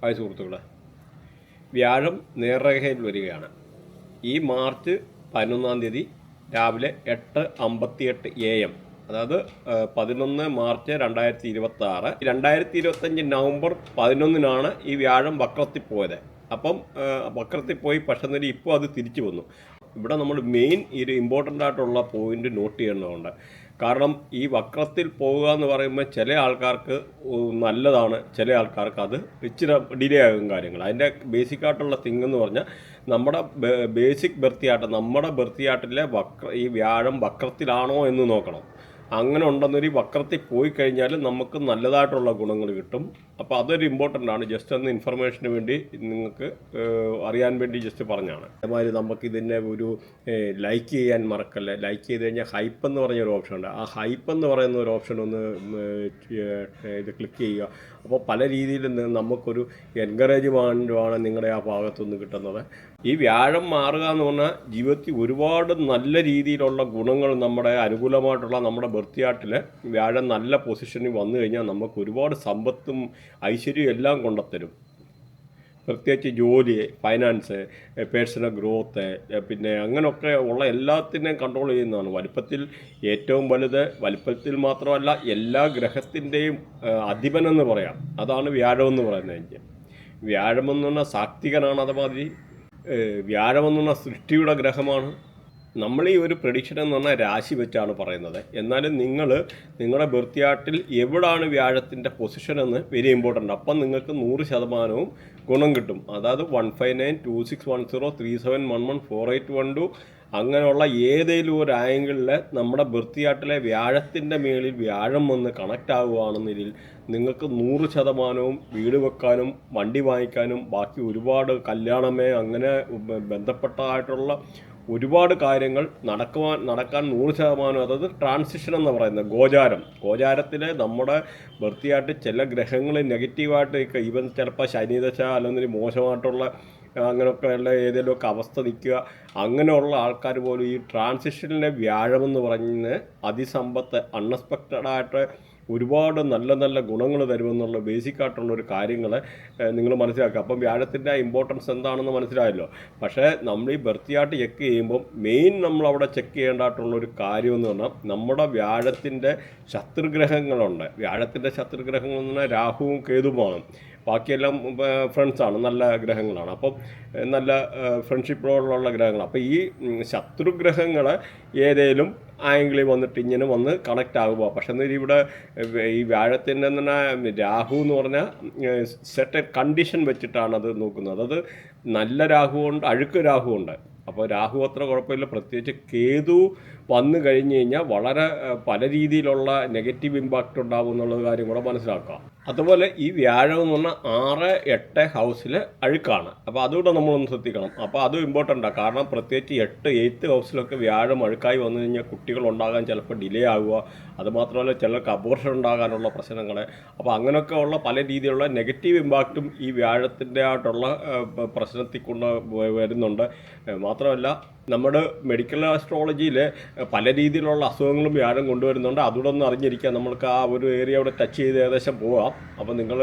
Hi സുഹൃത്തുക്കളെ, വ്യാഴം നേർരേഖയിൽ വരികയാണ്. ഈ മാർച്ച് 11 രാവിലെ 8:58 AM, അതായത് 11 മാർച്ച് 2026. 2025 നവംബർ 11 ഈ വ്യാഴം വക്രത്തിൽ പോയത്. അപ്പം വക്രത്തിൽ പോയി, പക്ഷേ ഇപ്പോൾ അത് തിരിച്ചു വന്നു. ഇവിടെ നമ്മൾ മെയിൻ ഒരു ഇമ്പോർട്ടൻ്റ് ആയിട്ടുള്ള പോയിന്റ് നോട്ട് ചെയ്യേണ്ടതുണ്ട്. കാരണം ഈ വക്രത്തിൽ പോവുക എന്ന് പറയുമ്പോൾ ചില ആൾക്കാർക്ക് നല്ലതാണ്, ചില ആൾക്കാർക്ക് അത് ഇച്ചിരി ഡിലേ ആകും കാര്യങ്ങൾ. അതിൻ്റെ ബേസിക്കായിട്ടുള്ള തിങ് എന്ന് പറഞ്ഞാൽ നമ്മുടെ ബേസിക് ബർത്തിയാട്ടം, നമ്മുടെ ബർത്തിയാട്ടിലെ ഈ വ്യാഴം വക്രത്തിലാണോ എന്ന് നോക്കണം. അങ്ങനെ ഉണ്ടെന്നൊരു വക്രത്തിൽ പോയി കഴിഞ്ഞാൽ നമുക്ക് നല്ലതായിട്ടുള്ള ഗുണങ്ങൾ കിട്ടും. അപ്പോൾ അതൊരു ഇമ്പോർട്ടൻ്റ് ആണ്. ജസ്റ്റ് ഒന്ന് ഇൻഫർമേഷന് വേണ്ടി നിങ്ങൾക്ക് അറിയാൻ വേണ്ടി ജസ്റ്റ് പറഞ്ഞാണ്. അതേമാതിരി നമുക്ക് ഇതിനെ ഒരു ലൈക്ക് ചെയ്യാൻ മറക്കല്ലേ. ലൈക്ക് ചെയ്ത് കഴിഞ്ഞാൽ ഹൈപ്പ് എന്ന് പറഞ്ഞൊരു ഓപ്ഷൻ ഉണ്ട്. ആ ഹൈപ്പ് എന്ന് പറയുന്ന ഒരു ഓപ്ഷൻ ഒന്ന് ഇത് ക്ലിക്ക് ചെയ്യുക. അപ്പോൾ പല രീതിയിൽ നമുക്കൊരു എൻകറേജ്മെൻറ്റുമാണ് നിങ്ങളുടെ ആ ഭാഗത്തുനിന്ന് കിട്ടുന്നത്. ഈ വ്യാഴം മാറുക എന്ന് പറഞ്ഞാൽ ജീവിതത്തിൽ ഒരുപാട് നല്ല രീതിയിലുള്ള ഗുണങ്ങൾ, നമ്മുടെ അനുകൂലമായിട്ടുള്ള നമ്മുടെ ബർത്തിയാട്ടിൽ വ്യാഴം നല്ല പൊസിഷനിൽ വന്നു കഴിഞ്ഞാൽ നമുക്ക് ഒരുപാട് സമ്പത്തും ഐശ്വര്യവും എല്ലാം കൊണ്ടുത്തരും. പ്രത്യേകിച്ച് ജോലി, ഫൈനാൻസ്, പേഴ്സണൽ ഗ്രോത്ത്, പിന്നെ അങ്ങനെയൊക്കെ ഉള്ള എല്ലാത്തിനെയും കൺട്രോൾ ചെയ്യുന്നതാണ്. വലിപ്പത്തിൽ ഏറ്റവും വലുത്, വലിപ്പത്തിൽ മാത്രമല്ല എല്ലാ ഗ്രഹത്തിൻ്റെയും അധിപനെന്ന് പറയാം. അതാണ് വ്യാഴമെന്ന് പറയുന്നത്. വ്യാഴമെന്ന് പറഞ്ഞാൽ സാത്വികനാണ്. അതുമാതിരി വ്യാഴമെന്ന് പറഞ്ഞാൽ സൃഷ്ടിയുടെ ഗ്രഹമാണ്. നമ്മൾ ഈ ഒരു പ്രഡിക്ഷൻ എന്ന് പറഞ്ഞാൽ രാശി വെച്ചാണ് പറയുന്നത്. എന്നാലും നിങ്ങളുടെ ബർത്തിയാട്ടിൽ എവിടാണ് വ്യാഴത്തിൻ്റെ പൊസിഷൻ എന്ന് വെരി ഇമ്പോർട്ടൻ്റ്. അപ്പം നിങ്ങൾക്ക് 100% ഗുണം കിട്ടും. അതായത് 1592610371148112 അങ്ങനെയുള്ള ഏതെങ്കിലും ഒരു ആംഗിളിൽ നമ്മുടെ ബർത്തിയാട്ടിലെ വ്യാഴത്തിൻ്റെ മേളിൽ വ്യാഴം വന്ന് കണക്റ്റ് ആവുകയാണെന്നതിൽ നിങ്ങൾക്ക് 100% വീട് വെക്കാനും വണ്ടി വാങ്ങിക്കാനും ബാക്കി ഒരുപാട് കല്യാണമേ അങ്ങനെ ബന്ധപ്പെട്ടതായിട്ടുള്ള ഒരുപാട് കാര്യങ്ങൾ നടക്കാൻ 100%. അതായത് ട്രാൻസിഷൻ എന്ന് പറയുന്നത് ഗോചാരത്തിൽ നമ്മുടെ ബർത്തിയായിട്ട് ചില ഗ്രഹങ്ങൾ നെഗറ്റീവായിട്ട് ഈവൻ ചിലപ്പോൾ ശനിദശ അല്ലെങ്കിൽ മോശമായിട്ടുള്ള അങ്ങനെയൊക്കെയുള്ള ഏതെങ്കിലുമൊക്കെ അവസ്ഥ നിൽക്കുക. അങ്ങനെയുള്ള ആൾക്കാർ പോലും ഈ ട്രാൻസിഷനിലെ വ്യാഴമെന്ന് പറഞ്ഞ് അതിസമ്പത്ത് അൺഎക്സ്പെക്റ്റഡായിട്ട് ഒരുപാട് നല്ല നല്ല ഗുണങ്ങൾ തരുമെന്നുള്ള ബേസിക്കായിട്ടുള്ളൊരു കാര്യങ്ങൾ നിങ്ങൾ മനസ്സിലാക്കുക. അപ്പം വ്യാഴത്തിൻ്റെ ഇമ്പോർട്ടൻസ് എന്താണെന്ന് മനസ്സിലായല്ലോ. പക്ഷേ നമ്മൾ ഈ ബർത്തിയാട്ട് ചെക്ക് ചെയ്യുമ്പം മെയിൻ നമ്മളവിടെ ചെക്ക് ചെയ്യേണ്ടതായിട്ടുള്ളൊരു കാര്യമെന്ന് പറഞ്ഞാൽ നമ്മുടെ വ്യാഴത്തിൻ്റെ ശത്രുഗ്രഹങ്ങളുണ്ട്. വ്യാഴത്തിൻ്റെ ശത്രുഗ്രഹങ്ങൾ എന്ന് പറഞ്ഞാൽ രാഹുവും കേതുവുമാണ്. ബാക്കിയെല്ലാം ഫ്രണ്ട്സാണ്, നല്ല ഗ്രഹങ്ങളാണ്. അപ്പം നല്ല ഫ്രണ്ട്ഷിപ്പോടുള്ള ഗ്രഹങ്ങളാണ്. അപ്പോൾ ഈ ശത്രുഗ്രഹങ്ങൾ ഏതേലും ആംഗിളിൽ വന്നിട്ട് ഇങ്ങനെ വന്ന് കണക്റ്റ് ആകുമ്പോൾ, പക്ഷേ ഇവിടെ ഈ വ്യാഴത്തിൻ്റെ തന്നെ രാഹു എന്ന് പറഞ്ഞാൽ സെറ്റ് കണ്ടീഷൻ വെച്ചിട്ടാണ് അത് നോക്കുന്നത്. അത് നല്ല രാഹുവുണ്ട്, അഴുക്ക് രാഹുവുണ്ട്. അപ്പോൾ രാഹു അത്ര കുഴപ്പമില്ല. പ്രത്യേകിച്ച് കേതു വന്നു കഴിഞ്ഞ് കഴിഞ്ഞാൽ വളരെ പല രീതിയിലുള്ള നെഗറ്റീവ് ഇമ്പാക്റ്റ് ഉണ്ടാകും എന്നുള്ള കാര്യം കൂടെ മനസ്സിലാക്കാം. അതുപോലെ ഈ വ്യാഴം എന്ന് പറഞ്ഞാൽ 6, 8 ഹൗസിൽ അഴുക്കാണ്. അപ്പോൾ അതുകൂടെ നമ്മളൊന്ന് ശ്രദ്ധിക്കണം. അപ്പോൾ അതും ഇമ്പോർട്ടൻ്റാണ്. കാരണം പ്രത്യേകിച്ച് 8th ഹൗസിലൊക്കെ വ്യാഴം അഴുക്കായി വന്നു കഴിഞ്ഞാൽ കുട്ടികൾ ഉണ്ടാകാൻ ചിലപ്പോൾ ഡിലേ ആവുക. അതുമാത്രമല്ല ചിലർക്ക് അബോർഷൻ ഉണ്ടാകാനുള്ള പ്രശ്നങ്ങൾ. അപ്പോൾ അങ്ങനെയൊക്കെ ഉള്ള പല രീതിയിലുള്ള നെഗറ്റീവ് ഇമ്പാക്റ്റും ഈ വ്യാഴത്തിൻ്റെ ആയിട്ടുള്ള പ്രശ്നത്തിൽ കൊണ്ട് വരുന്നുണ്ട്. മാത്രമല്ല നമ്മുടെ മെഡിക്കൽ ആസ്ട്രോളജിയിൽ പല രീതിയിലുള്ള അസുഖങ്ങളും വ്യാഴം കൊണ്ടുവരുന്നുണ്ട്. അതുകൂടെ ഒന്ന് അറിഞ്ഞിരിക്കുക. നമ്മൾക്ക് ആ ഒരു ഏരിയ അവിടെ ടച്ച് ചെയ്ത് ഏകദേശം പോവാം. അപ്പോൾ നിങ്ങൾ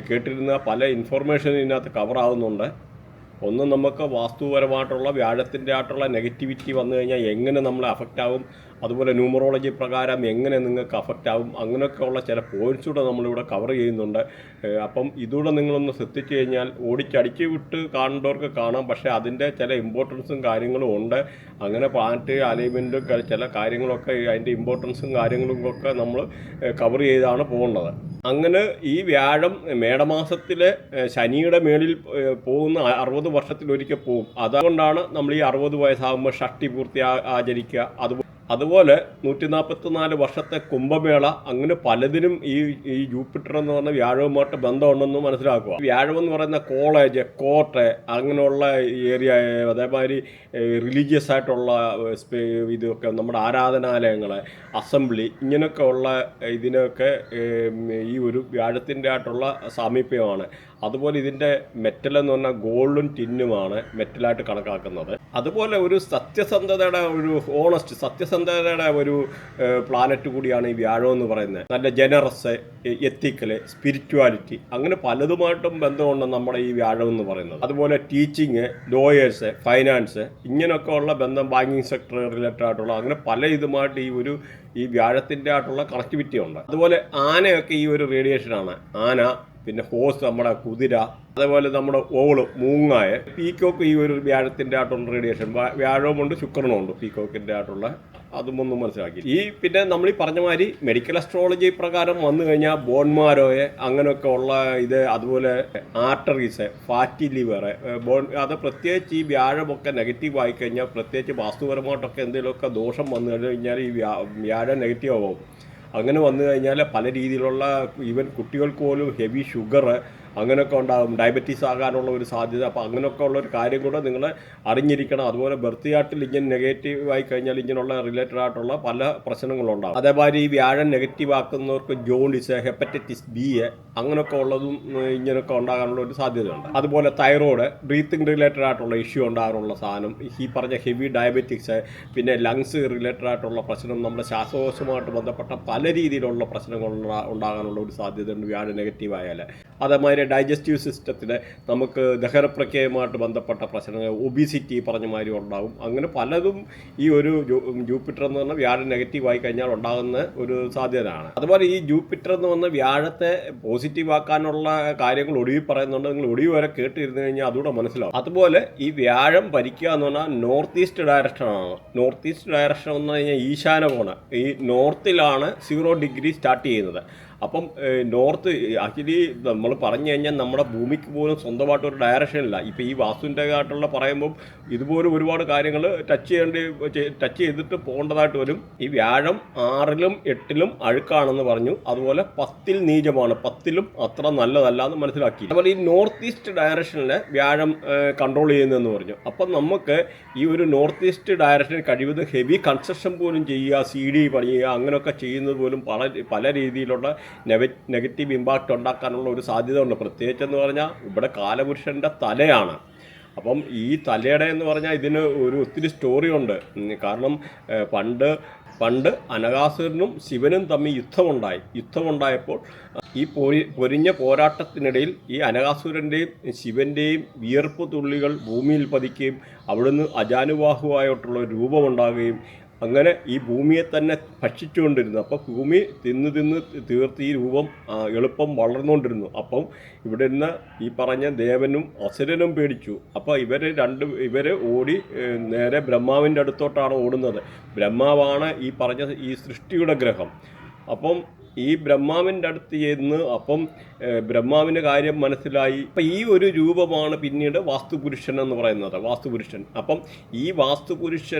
കേട്ടിരുന്ന പല ഇൻഫർമേഷനും ഇതിനകത്ത് കവറാകുന്നുണ്ട്. ഒന്ന്, നമുക്ക് വാസ്തുപരമായിട്ടുള്ള വ്യാഴത്തിൻ്റെ ആയിട്ടുള്ള നെഗറ്റിവിറ്റി വന്നു കഴിഞ്ഞാൽ എങ്ങനെ നമ്മളെ അഫക്റ്റ് ആകും, അതുപോലെ ന്യൂമറോളജി പ്രകാരം എങ്ങനെ നിങ്ങൾക്ക് അഫക്റ്റ് ആകും, അങ്ങനെയൊക്കെയുള്ള ചില പോയിൻറ്റ്സ് കൂടെ നമ്മളിവിടെ കവർ ചെയ്യുന്നുണ്ട്. അപ്പം ഇതുകൂടെ നിങ്ങളൊന്ന് ശ്രദ്ധിച്ചു കഴിഞ്ഞാൽ ഓടിച്ചടിച്ച് വിട്ട് കാണേണ്ടവർക്ക് കാണാം. പക്ഷേ അതിൻ്റെ ചില ഇമ്പോർട്ടൻസും കാര്യങ്ങളും ഉണ്ട്. അങ്ങനെ പ്ലാനറ്റ് അലൈൻമെൻറ്റും ചില കാര്യങ്ങളൊക്കെ അതിൻ്റെ ഇമ്പോർട്ടൻസും കാര്യങ്ങളും ഒക്കെ നമ്മൾ കവർ ചെയ്താണ് പോകുന്നത്. അങ്ങനെ ഈ വ്യാഴം മേടമാസത്തിൽ ശനിയുടെ മേളിൽ പോകുന്ന 60 വർഷത്തിലൊരിക്കൽ പോകും. അതുകൊണ്ടാണ് നമ്മൾ ഈ 60 വയസ്സാകുമ്പോൾ ഷഷ്ടി പൂർത്തി ആചരിക്കുക. അതുപോലെ 144 വർഷത്തെ കുംഭമേള, അങ്ങനെ പലതിനും ഈ ജൂപ്പിറ്റർ എന്ന് പറഞ്ഞ വ്യാഴവുമായിട്ട് ബന്ധമുണ്ടെന്ന് മനസ്സിലാക്കുക. വ്യാഴം എന്ന് പറയുന്ന കോളേജ്, കോർട്ട്, അങ്ങനെയുള്ള ഏരിയ, അതേമാതിരി റിലീജിയസ് ആയിട്ടുള്ള ഇതൊക്കെ നമ്മുടെ ആരാധനാലയങ്ങൾ, അസംബ്ലി, ഇങ്ങനെയൊക്കെ ഉള്ള ഇതിനൊക്കെ ഈ ഒരു വ്യാഴത്തിൻ്റെ ആയിട്ടുള്ള സാമീപ്യമാണ്. അതുപോലെ ഇതിൻ്റെ മെറ്റൽ എന്ന് പറഞ്ഞാൽ ഗോൾഡും ടിന്നുമാണ് മെറ്റലായിട്ട് കണക്കാക്കുന്നത്. അതുപോലെ ഒരു സത്യസന്ധതയുടെ ഒരു സത്യസന്ധതയുടെ ഒരു പ്ലാനറ്റ് കൂടിയാണ് ഈ വ്യാഴം എന്ന് പറയുന്നത്. നല്ല ജനറസ്, എത്തിക്കല്, സ്പിരിച്വാലിറ്റി, അങ്ങനെ പലതുമായിട്ടും ബന്ധമുണ്ട് നമ്മുടെ ഈ വ്യാഴം എന്ന് പറയുന്നത്. അതുപോലെ ടീച്ചിങ്, ലോയേഴ്സ്, ഫൈനാൻസ്, ഇങ്ങനെയൊക്കെ ഉള്ള ബന്ധം, ബാങ്കിങ് സെക്ടർ റിലേറ്റഡ് ആയിട്ടുള്ള അങ്ങനെ പല ഇതുമായിട്ട് ഈ വ്യാഴത്തിൻ്റെ ആയിട്ടുള്ള കണക്ടിവിറ്റി ഉണ്ട്. അതുപോലെ ആനയൊക്കെ ഈ ഒരു റേഡിയേഷനാണ്. ആന, പിന്നെ ഹോസ്, നമ്മുടെ കുതിര, അതേപോലെ നമ്മുടെ ഓള്, മൂങ്ങായ, പീക്കോക്ക് ഈ ഒരു വ്യാഴത്തിൻ്റെ ആയിട്ടുള്ള റേഡിയേഷൻ. വ്യാഴവുമുണ്ട്, ശുക്രനുമുണ്ട് പീക്കോക്കിൻ്റെ ആയിട്ടുള്ള. അതും ഒന്നും മനസ്സിലാക്കി. പിന്നെ നമ്മൾ ഈ പറഞ്ഞ മാതിരി മെഡിക്കൽ അസ്ട്രോളജി പ്രകാരം വന്നു കഴിഞ്ഞാൽ ബോൺമാരോയെ അങ്ങനെയൊക്കെ ഉള്ള ഇത്, അതുപോലെ ആർട്ടറീസ്, ഫാറ്റി ലിവർ, അത് പ്രത്യേകിച്ച് ഈ വ്യാഴമൊക്കെ നെഗറ്റീവ് ആയിക്കഴിഞ്ഞാൽ, പ്രത്യേകിച്ച് വാസ്തുപരമായിട്ടൊക്കെ എന്തെങ്കിലുമൊക്കെ ദോഷം വന്നു കഴിഞ്ഞാൽ ഈ വ്യാഴം നെഗറ്റീവ് ആവും. അങ്ങനെ വന്നു കഴിഞ്ഞാൽ പല രീതിയിലുള്ള ഈവൻ കുട്ടികൾക്ക് പോലും ഹെവി ഷുഗർ അങ്ങനെയൊക്കെ ഉണ്ടാകും, ഡയബറ്റീസ് ആകാനുള്ള ഒരു സാധ്യത. അപ്പോൾ അങ്ങനെയൊക്കെ ഉള്ള ഒരു കാര്യം കൂടെ നിങ്ങൾ അറിഞ്ഞിരിക്കണം. അതുപോലെ ബർത്ത് ചാർട്ടിൽ ഇങ്ങനെ നെഗറ്റീവ് ആയി കഴിഞ്ഞാൽ ഇങ്ങനെയുള്ള റിലേറ്റഡ് ആയിട്ടുള്ള പല പ്രശ്നങ്ങളുണ്ടാകും. അതേമാതിരി ഈ വ്യാഴം നെഗറ്റീവ് ആക്കുന്നവർക്ക് ജോണ്ടിസ്, ഹെപ്പറ്റൈറ്റിസ് ബി അങ്ങനെയൊക്കെ ഉള്ളതും ഇങ്ങനെയൊക്കെ ഉണ്ടാകാനുള്ള ഒരു സാധ്യതയുണ്ട്. അതുപോലെ തൈറോയ്ഡ്, ബ്രീത്തിങ് റിലേറ്റഡ് ആയിട്ടുള്ള ഇഷ്യൂ ഉണ്ടാകാനുള്ള സാധനം, ഈ പറഞ്ഞ ഹെവി ഡയബറ്റിക്സ്, പിന്നെ ലങ്സ് റിലേറ്റഡ് ആയിട്ടുള്ള പ്രശ്നം, നമ്മുടെ ശ്വാസകോശവുമായിട്ട് ബന്ധപ്പെട്ട പല രീതിയിലുള്ള പ്രശ്നങ്ങൾ ഉണ്ടാകാനുള്ള ഒരു സാധ്യതയുണ്ട് വ്യാഴം നെഗറ്റീവ് ആയാൽ. അതേമാതിരി ഡൈജസ്റ്റീവ് സിസ്റ്റത്തിൽ നമുക്ക് ദഹനപ്രക്രിയയുമായിട്ട് ബന്ധപ്പെട്ട പ്രശ്നങ്ങൾ, ഒബിസിറ്റി പറഞ്ഞ മാതിരി ഉണ്ടാകും. അങ്ങനെ പലതും ഈ ഒരു ജൂപ്പിറ്റർ എന്ന് പറഞ്ഞാൽ വ്യാഴം നെഗറ്റീവ് ആയി കഴിഞ്ഞാൽ ഉണ്ടാകുന്ന ഒരു സാധ്യതയാണ്. അതുപോലെ ഈ ജൂപ്പിറ്റർ എന്ന് പറഞ്ഞ വ്യാഴത്തെ പോസിറ്റീവ് ആക്കാനുള്ള കാര്യങ്ങൾ ഒടുവിൽ പറയുന്നുണ്ട്. നിങ്ങൾ ഒടുവിൽ വരെ കേട്ടിരുന്നു കഴിഞ്ഞാൽ അതുകൂടെ മനസ്സിലാവും. അതുപോലെ ഈ വ്യാഴം ഭരിക്കുക എന്ന് പറഞ്ഞാൽ നോർത്ത് ഈസ്റ്റ് ഡയറക്ഷനാണ്. നോർത്ത് ഈസ്റ്റ് ഡയറക്ഷൻ എന്ന് പറഞ്ഞാൽ ഈശാനകോണ്. ഈ നോർത്തിലാണ് 0 ഡിഗ്രി സ്റ്റാർട്ട് ചെയ്യുന്നത്. അപ്പം നോർത്ത് ആക്ച്വലി നമ്മൾ പറഞ്ഞു കഴിഞ്ഞാൽ നമ്മുടെ ഭൂമിക്ക് പോലും സ്വന്തമായിട്ടൊരു ഡയറക്ഷൻ ഇല്ല. ഇപ്പോൾ ഈ വാസ്തുവിൻ്റെ ആയിട്ടുള്ള പറയുമ്പം ഇതുപോലെ ഒരുപാട് കാര്യങ്ങൾ ടച്ച് ചെയ്തിട്ട് പോകേണ്ടതായിട്ട് വരും. ഈ വ്യാഴം 6ലും 8ലും അഴുക്കാണെന്ന് പറഞ്ഞു. അതുപോലെ 10ൽ നീചമാണ്, 10ലും അത്ര നല്ലതല്ല എന്ന് മനസ്സിലാക്കി. അതുപോലെ ഈ നോർത്ത് ഈസ്റ്റ് ഡയറക്ഷനിൽ വ്യാഴം കൺട്രോൾ ചെയ്യുന്നതെന്ന് പറഞ്ഞു. അപ്പം നമുക്ക് ഈ ഒരു നോർത്ത് ഈസ്റ്റ് ഡയറക്ഷനിൽ കഴിവതും ഹെവി കൺസ്ട്രക്ഷൻ പോലും ചെയ്യുക, CD പണിയുക, അങ്ങനെയൊക്കെ ചെയ്യുന്നത് പോലും പല രീതിയിലുള്ള നെഗറ്റീവ് ഇമ്പാക്റ്റ് ഉണ്ടാക്കാനുള്ള ഒരു സാധ്യത ഉണ്ട്. പ്രത്യേകിച്ചെന്ന് പറഞ്ഞാൽ ഇവിടെ കാലപുരുഷൻ്റെ തലയാണ്. അപ്പം ഈ തലയുടെ എന്ന് പറഞ്ഞാൽ ഇതിന് ഒത്തിരി സ്റ്റോറി ഉണ്ട്. കാരണം പണ്ട് അനഘാസുരനും ശിവനും തമ്മിൽ യുദ്ധമുണ്ടായപ്പോൾ ഈ പൊരിഞ്ഞ പോരാട്ടത്തിനിടയിൽ ഈ അനഘാസുരൻ്റെയും ശിവൻ്റെയും വിയർപ്പ് തുള്ളികൾ ഭൂമിയിൽ പതിക്കുകയും അവിടുന്ന് അജാനുബാഹുവായിട്ടുള്ള രൂപമുണ്ടാകുകയും അങ്ങനെ ഈ ഭൂമിയെ തന്നെ ഭക്ഷിച്ചുകൊണ്ടിരുന്നു. അപ്പോൾ ഭൂമി തിന്ന് തീർത്ത് ഈ രൂപം എളുപ്പം വളർന്നുകൊണ്ടിരുന്നു. അപ്പം ഇവിടെ നിന്ന് ഈ പറഞ്ഞ ദേവനും അസുരനും പേടിച്ചു. അപ്പോൾ ഇവർ ഓടി നേരെ ബ്രഹ്മാവിൻ്റെ അടുത്തോട്ടാണ് ഓടുന്നത്. ബ്രഹ്മാവാണ് ഈ പറഞ്ഞ ഈ സൃഷ്ടിയുടെ ഗ്രഹം. അപ്പം ഈ ബ്രഹ്മാവിൻ്റെ അടുത്ത് ചെന്ന് ബ്രഹ്മാവിൻ്റെ കാര്യം മനസ്സിലായി. അപ്പം ഈ ഒരു രൂപമാണ് പിന്നീട് വാസ്തുപുരുഷൻ എന്ന് പറയുന്നത്. വാസ്തുപുരുഷൻ. അപ്പം ഈ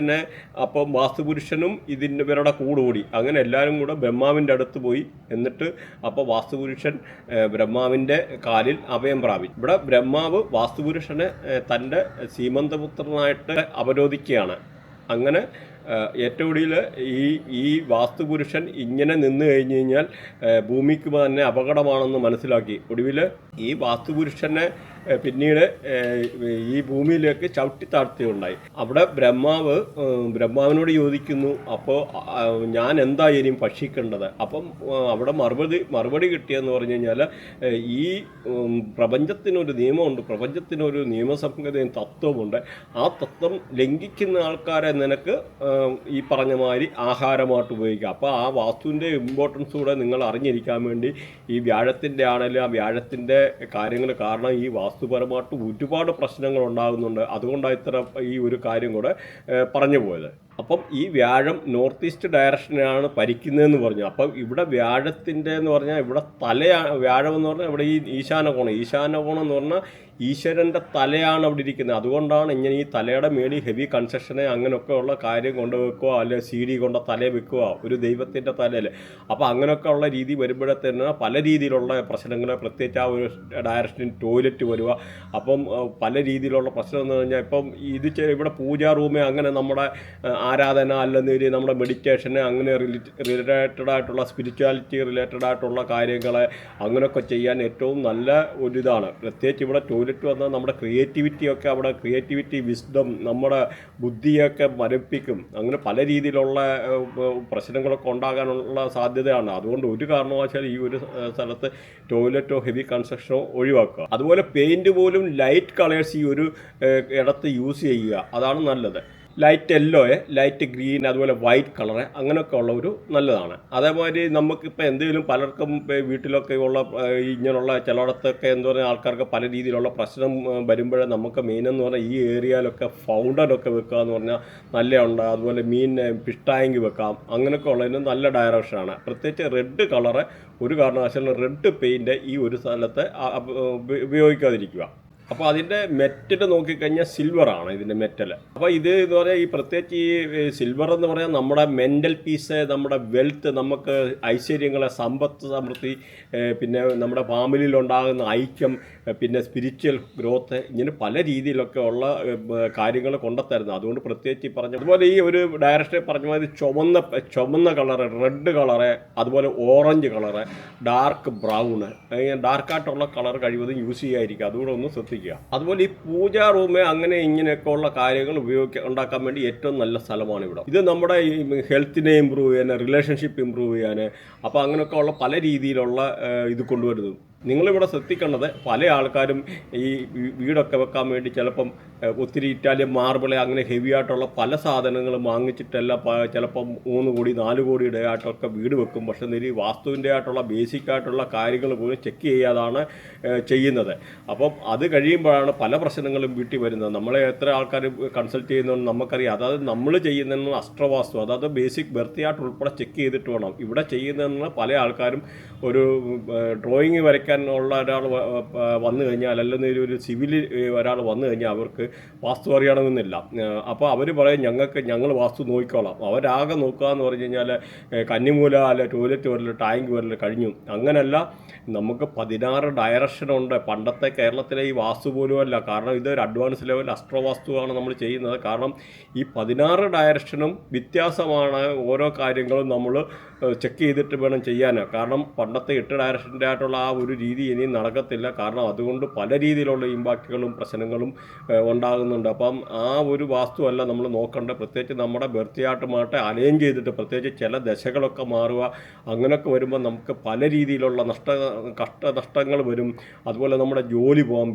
വാസ്തുപുരുഷനും ഇവരുടെ കൂടി അങ്ങനെ എല്ലാവരും കൂടെ ബ്രഹ്മാവിൻ്റെ അടുത്ത് പോയി. എന്നിട്ട് അപ്പോൾ വാസ്തുപുരുഷൻ ബ്രഹ്മാവിൻ്റെ കാലിൽ അഭയം പ്രാപിച്ചു. ഇവിടെ ബ്രഹ്മാവ് വാസ്തുപുരുഷനെ തൻ്റെ സീമന്തപുത്രനായിട്ട് അവരോധിക്കുകയാണ്. അങ്ങനെ ഏറ്റവും കൂടുതൽ ഈ വാസ്തുപുരുഷൻ ഇങ്ങനെ നിന്ന് കഴിഞ്ഞ് കഴിഞ്ഞാൽ ഭൂമിക്ക് തന്നെ അപകടമാണെന്ന് മനസ്സിലാക്കി. ഒടുവിൽ ഈ വാസ്തുപുരുഷനെ പിന്നീട് ഈ ഭൂമിയിലേക്ക് ചവിട്ടി താഴ്ത്തുകയുണ്ടായി. അവിടെ ബ്രഹ്മാവിനോട് ചോദിക്കുന്നു, അപ്പോൾ ഞാൻ എന്താ ഇനിയും ഭക്ഷിക്കേണ്ടത്? അപ്പം അവിടെ മറുപടി കിട്ടിയെന്ന് പറഞ്ഞു കഴിഞ്ഞാൽ ഈ പ്രപഞ്ചത്തിനൊരു നിയമമുണ്ട്, പ്രപഞ്ചത്തിനൊരു നിയമസംഹിതയും തത്വമുണ്ട്. ആ തത്വം ലംഘിക്കുന്ന ആൾക്കാരെ നിനക്ക് ഈ പറഞ്ഞ മാതിരി ആഹാരമായിട്ട് ഉപയോഗിക്കാം. അപ്പോൾ ആ വാസ്തുവിൻ്റെ ഇമ്പോർട്ടൻസ് കൂടെ നിങ്ങൾ അറിഞ്ഞിരിക്കാൻ വേണ്ടി ഈ വ്യാഴത്തിൻ്റെ ആണെങ്കിലും ആ വ്യാഴത്തിൻ്റെ കാര്യങ്ങൾ കാരണം ഈ വാസ്തുപരമായിട്ട് ഒരുപാട് പ്രശ്നങ്ങൾ ഉണ്ടാകുന്നുണ്ട്. അതുകൊണ്ടാണ് ഇത്ര ഈ ഒരു കാര്യം കൂടെ പറഞ്ഞു പോയത്. അപ്പം ഈ വ്യാഴം നോർത്ത് ഈസ്റ്റ് ഡയറക്ഷനാണ് ഭരിക്കുന്നതെന്ന് പറഞ്ഞു. അപ്പം ഇവിടെ വ്യാഴത്തിൻ്റെ എന്ന് പറഞ്ഞാൽ ഇവിടെ വ്യാഴം എന്ന് പറഞ്ഞാൽ ഇവിടെ ഈ ഈശാനകോണം എന്ന് പറഞ്ഞാൽ ഈശ്വരൻ്റെ തലയാണ് അവിടെ ഇരിക്കുന്നത്. അതുകൊണ്ടാണ് ഇങ്ങനെ ഈ തലയുടെ മേളിൽ ഹെവി കൺസ്ട്രക്ഷനെ അങ്ങനെയൊക്കെ ഉള്ള കാര്യം കൊണ്ടുവെക്കുക, അല്ലെങ്കിൽ CD കൊണ്ട് തല വെക്കുക ഒരു ദൈവത്തിൻ്റെ തലയിൽ. അപ്പോൾ അങ്ങനെയൊക്കെ ഉള്ള രീതി വരുമ്പോഴത്തേന് പല രീതിയിലുള്ള പ്രശ്നങ്ങൾ, പ്രത്യേകിച്ച് ആ ഒരു ഡയറക്ഷനിൽ ടോയ്ലറ്റ് വരിക. അപ്പം പല രീതിയിലുള്ള പ്രശ്നം എന്ന് പറഞ്ഞാൽ ഇപ്പം ഇവിടെ പൂജാ റൂമ് അങ്ങനെ നമ്മുടെ ആരാധന അല്ലെന്നൊരു നമ്മുടെ മെഡിറ്റേഷന് അങ്ങനെ റിലേറ്റഡ് ആയിട്ടുള്ള സ്പിരിച്വാലിറ്റി റിലേറ്റഡ് ആയിട്ടുള്ള കാര്യങ്ങൾ അങ്ങനെയൊക്കെ ചെയ്യാൻ ഏറ്റവും നല്ല ഒരിതാണ്. പ്രത്യേകിച്ച് ഇവിടെ ടോയ്ലറ്റ് വന്നാൽ നമ്മുടെ ക്രിയേറ്റിവിറ്റിയൊക്കെ അവിടെ ക്രിയേറ്റിവിറ്റി വിസ്ഡം നമ്മുടെ ബുദ്ധിയൊക്കെ മരപ്പിക്കും. അങ്ങനെ പല രീതിയിലുള്ള പ്രശ്നങ്ങളൊക്കെ ഉണ്ടാകാനുള്ള സാധ്യതയാണ്. അതുകൊണ്ട് ഒരു കാരണവശാലും ഈ ഒരു സ്ഥലത്ത് ടോയ്ലറ്റോ ഹെവി കൺസ്ട്രക്ഷനോ ഒഴിവാക്കുക. അതുപോലെ പെയിൻറ്റ് പോലും ലൈറ്റ് കളേഴ്സ് ഈ ഒരു ഇടത്ത് യൂസ് ചെയ്യുക, അതാണ് നല്ലത്. ലൈറ്റ് യെല്ലോ, ലൈറ്റ് ഗ്രീൻ, അതുപോലെ വൈറ്റ് കളറ് അങ്ങനെയൊക്കെ ഉള്ള ഒരു നല്ലതാണ്. അതേമാതിരി നമുക്കിപ്പോൾ എന്തെങ്കിലും പലർക്കും വീട്ടിലൊക്കെ ഉള്ള ഇങ്ങനെയുള്ള ചിലയിടത്തൊക്കെ എന്താ പറയുക ആൾക്കാർക്ക് പല രീതിയിലുള്ള പ്രശ്നം വരുമ്പോഴേ നമുക്ക് മെയിനെന്ന് പറഞ്ഞാൽ ഈ ഏരിയയിലൊക്കെ ഫൗണ്ടനൊക്കെ വെക്കുക എന്ന് പറഞ്ഞാൽ നല്ലതുണ്ട്. അതുപോലെ ഫിഷ് ടാങ്ക് വെക്കാം, അങ്ങനെയൊക്കെ ഉള്ളതിന് നല്ല ഡയറക്ഷനാണ്. പ്രത്യേകിച്ച് റെഡ് കളറ് ഒരു കാരണവശാലും റെഡ് പെയിൻറ്റ് ഈ ഒരു സ്ഥലത്ത് ഉപയോഗിക്കാതിരിക്കുക. അപ്പോൾ അതിൻ്റെ മെറ്റൽ നോക്കിക്കഴിഞ്ഞാൽ സിൽവറാണ് ഇതിൻ്റെ മെറ്റൽ. അപ്പോൾ ഇത് എന്ന് പറഞ്ഞാൽ ഈ പ്രത്യേകിച്ച് ഈ സിൽവർ എന്ന് പറഞ്ഞാൽ നമ്മുടെ മെൻ്റൽ പീസ്, നമ്മുടെ വെൽത്ത്, നമുക്ക് ഐശ്വര്യങ്ങളെ, സമ്പത്ത് സമൃദ്ധി, പിന്നെ നമ്മുടെ ഫാമിലിയിലുണ്ടാകുന്ന ഐക്യം, പിന്നെ സ്പിരിച്വൽ ഗ്രോത്ത്, ഇങ്ങനെ പല രീതിയിലൊക്കെ ഉള്ള കാര്യങ്ങൾ കൊണ്ടുത്തരുന്നത്. അതുകൊണ്ട് പ്രത്യേകിച്ച് പറഞ്ഞു അതുപോലെ ഈ ഒരു ഡയറക്ഷൻ പറഞ്ഞ മാതിരി ചുമന്ന കളറ്, റെഡ് കളറ്, അതുപോലെ ഓറഞ്ച് കളറ്, ഡാർക്ക് ബ്രൗണ്, ഡാർക്കായിട്ടുള്ള കളർ കഴിവതും യൂസ് ചെയ്യാതിരിക്കുക. അതുകൂടെ ഒന്ന് ശ്രദ്ധിക്കുക. അതുപോലെ ഈ പൂജാ റൂമ് അങ്ങനെ ഇങ്ങനെയൊക്കെ ഉള്ള കാര്യങ്ങൾ ഉണ്ടാക്കാൻ വേണ്ടി ഏറ്റവും നല്ല സ്ഥലമാണ് ഇവിടെ. ഇത് നമ്മുടെ ഈ ഹെൽത്തിനെ ഇമ്പ്രൂവ് ചെയ്യാൻ, റിലേഷൻഷിപ്പ് ഇമ്പ്രൂവ് ചെയ്യാൻ, അപ്പോൾ അങ്ങനെയൊക്കെ ഉള്ള പല രീതിയിലുള്ള ഇത് കൊണ്ടുവരുന്നത്. നിങ്ങളിവിടെ ശ്രദ്ധിക്കേണ്ടത് പല ആൾക്കാരും ഈ വീടൊക്കെ വെക്കാൻ വേണ്ടി ചിലപ്പം ഒത്തിരി ഇറ്റാലിയൻ മാർബിള് അങ്ങനെ ഹെവി ആയിട്ടുള്ള പല സാധനങ്ങളും വാങ്ങിച്ചിട്ടെല്ലാം ചിലപ്പം 3 കോടി 4 കോടിയുടെ ആയിട്ടൊക്കെ വീട് വെക്കും. പക്ഷേ ഈ വാസ്തുവിൻ്റെ ആയിട്ടുള്ള ബേസിക് ആയിട്ടുള്ള കാര്യങ്ങൾ പോലും ചെക്ക് ചെയ്യാതാണ് ചെയ്യുന്നത്. അപ്പം അത് കഴിയുമ്പോഴാണ് പല പ്രശ്നങ്ങളും വീട്ടിൽ വരുന്നത്. നമ്മളെ എത്ര ആൾക്കാർ കൺസൾട്ട് ചെയ്യുന്നതെന്ന് നമുക്കറിയാം. അതായത് നമ്മൾ ചെയ്യുന്നതെന്ന് അസ്ട്രവാസ്തു, അതായത് ബേസിക് ബർത്തിയായിട്ട് ഉൾപ്പെടെ ചെക്ക് ചെയ്തിട്ട് വേണം. ഇവിടെ ചെയ്യുന്നതെന്ന് പല ആൾക്കാരും ഒരു ഡ്രോയിങ് വരയ്ക്കാനുള്ള ഒരാൾ വന്നു കഴിഞ്ഞാൽ, അല്ലെങ്കിൽ ഒരു സിവിൽ ഒരാൾ വന്നു കഴിഞ്ഞാൽ അവർക്ക് വാസ്തു അറിയണമെന്നില്ല. അപ്പോൾ അവർ പറയും ഞങ്ങൾ വാസ്തു നോക്കിക്കോളാം. അവരാകെ നോക്കുക എന്ന് പറഞ്ഞു കഴിഞ്ഞാൽ കന്നിമൂല അല്ലെ ടോയ്ലറ്റ് വരല് ടാങ്ക് വരല് കഴിഞ്ഞു. അങ്ങനെയല്ല, നമുക്ക് 16 ഡയറക്ഷനുണ്ട്. പണ്ടത്തെ കേരളത്തിലെ ഈ വാസ്തു പോലും അല്ല. കാരണം ഇതൊരു അഡ്വാൻസ് ലെവൽ അസ്ട്രോവാസ്തുവാണ് നമ്മൾ ചെയ്യുന്നത്. കാരണം ഈ 16 ഡയറക്ഷനും വ്യത്യാസമാണ്. ഓരോ കാര്യങ്ങളും നമ്മൾ ചെക്ക് ചെയ്തിട്ട് വേണം ചെയ്യാൻ. കാരണം പണ്ടത്തെ 8 ഡയറക്ഷൻ്റെ ആയിട്ടുള്ള ആ ഒരു രീതി ഇനിയും നടക്കത്തില്ല. കാരണം അതുകൊണ്ട് പല രീതിയിലുള്ള ഇമ്പാക്റ്റുകളും പ്രശ്നങ്ങളും ഉണ്ടാകുന്നുണ്ട്. അപ്പം ആ ഒരു വാസ്തുവല്ല നമ്മൾ നോക്കേണ്ടത്. പ്രത്യേകിച്ച് നമ്മുടെ ബർത്തിയായിട്ടുമായിട്ട് അലൈൻ ചെയ്തിട്ട്, പ്രത്യേകിച്ച് ചില ദശകളൊക്കെ മാറുക, അങ്ങനെയൊക്കെ വരുമ്പോൾ നമുക്ക് പല രീതിയിലുള്ള കഷ്ടനഷ്ടങ്ങൾ വരും. അതുപോലെ നമ്മുടെ ജോലി പോകാം,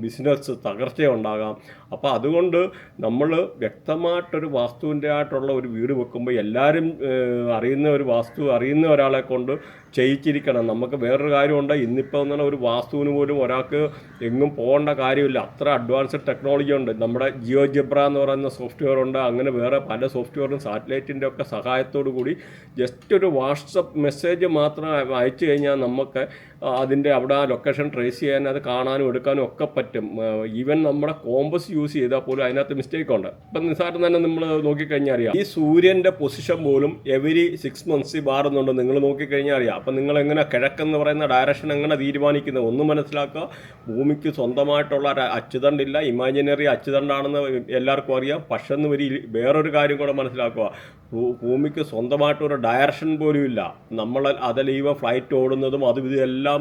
ബിസിനസ് തകർച്ചയുണ്ടാകാം. അപ്പോൾ അതുകൊണ്ട് നമ്മൾ വ്യക്തമായിട്ടൊരു വാസ്തുവിൻ്റെ ആയിട്ടുള്ള ഒരു വീട് വെക്കുമ്പോൾ എല്ലാവരും അറിയുന്ന ഒരാളെ കൊണ്ട് ചെയ്യിച്ചിരിക്കണം. നമുക്ക് വേറൊരു കാര്യമുണ്ട്, ഇന്നിപ്പോൾ എന്നാൽ ഒരു വാസ്തുവിന് പോലും ഒരാൾക്ക് എങ്ങും പോകേണ്ട കാര്യമില്ല. അത്ര അഡ്വാൻസ്ഡ് ടെക്നോളജി ഉണ്ട്. നമ്മുടെ ജിയോജെബ്ര എന്ന് പറയുന്ന സോഫ്റ്റ്വെയർ ഉണ്ട്. അങ്ങനെ വേറെ പല സോഫ്റ്റ്വെയറും സാറ്റലൈറ്റിൻ്റെ ഒക്കെ സഹായത്തോടു കൂടി ജസ്റ്റ് ഒരു വാട്സപ്പ് മെസ്സേജ് മാത്രം അയച്ചു കഴിഞ്ഞാൽ നമുക്ക് അതിൻ്റെ അവിടെ ആ ലൊക്കേഷൻ ട്രേസ് ചെയ്യാൻ, അത് കാണാനും എടുക്കാനും ഒക്കെ പറ്റും. ഈവൻ നമ്മുടെ കോമ്പസ് യൂസ് ചെയ്താൽ പോലും അതിനകത്ത് മിസ്റ്റേക്ക് ഉണ്ട്. ഇപ്പം നിസ്സാരം തന്നെ നമ്മൾ നോക്കിക്കഴിഞ്ഞാൽ അറിയാം. ഈ സൂര്യൻ്റെ പൊസിഷൻ പോലും എവരി 6 months മാറുന്നുണ്ട്. നിങ്ങൾ നോക്കിക്കഴിഞ്ഞാൽ അറിയാം. അപ്പം നിങ്ങൾ എങ്ങനെ കിഴക്കെന്ന് പറയുന്ന ഡയറക്ഷൻ എങ്ങനെ തീരുമാനിക്കുന്നത് ഒന്ന് മനസ്സിലാക്കുക. ഭൂമിക്ക് സ്വന്തമായിട്ടുള്ള അച്ചുതണ്ടില്ല, ഇമാജിനറി അച്ചുതണ്ടാണെന്ന് എല്ലാവർക്കും അറിയാം. പക്ഷെ വേറൊരു കാര്യം കൂടെ മനസ്സിലാക്കുക. ഭൂമിക്ക് സ്വന്തമായിട്ടൊരു ഡയറക്ഷൻ പോലും ഇല്ല. നമ്മൾ അതിലീവ ഫ്ലൈറ്റ് ഓടുന്നതും അതും ഇതെല്ലാം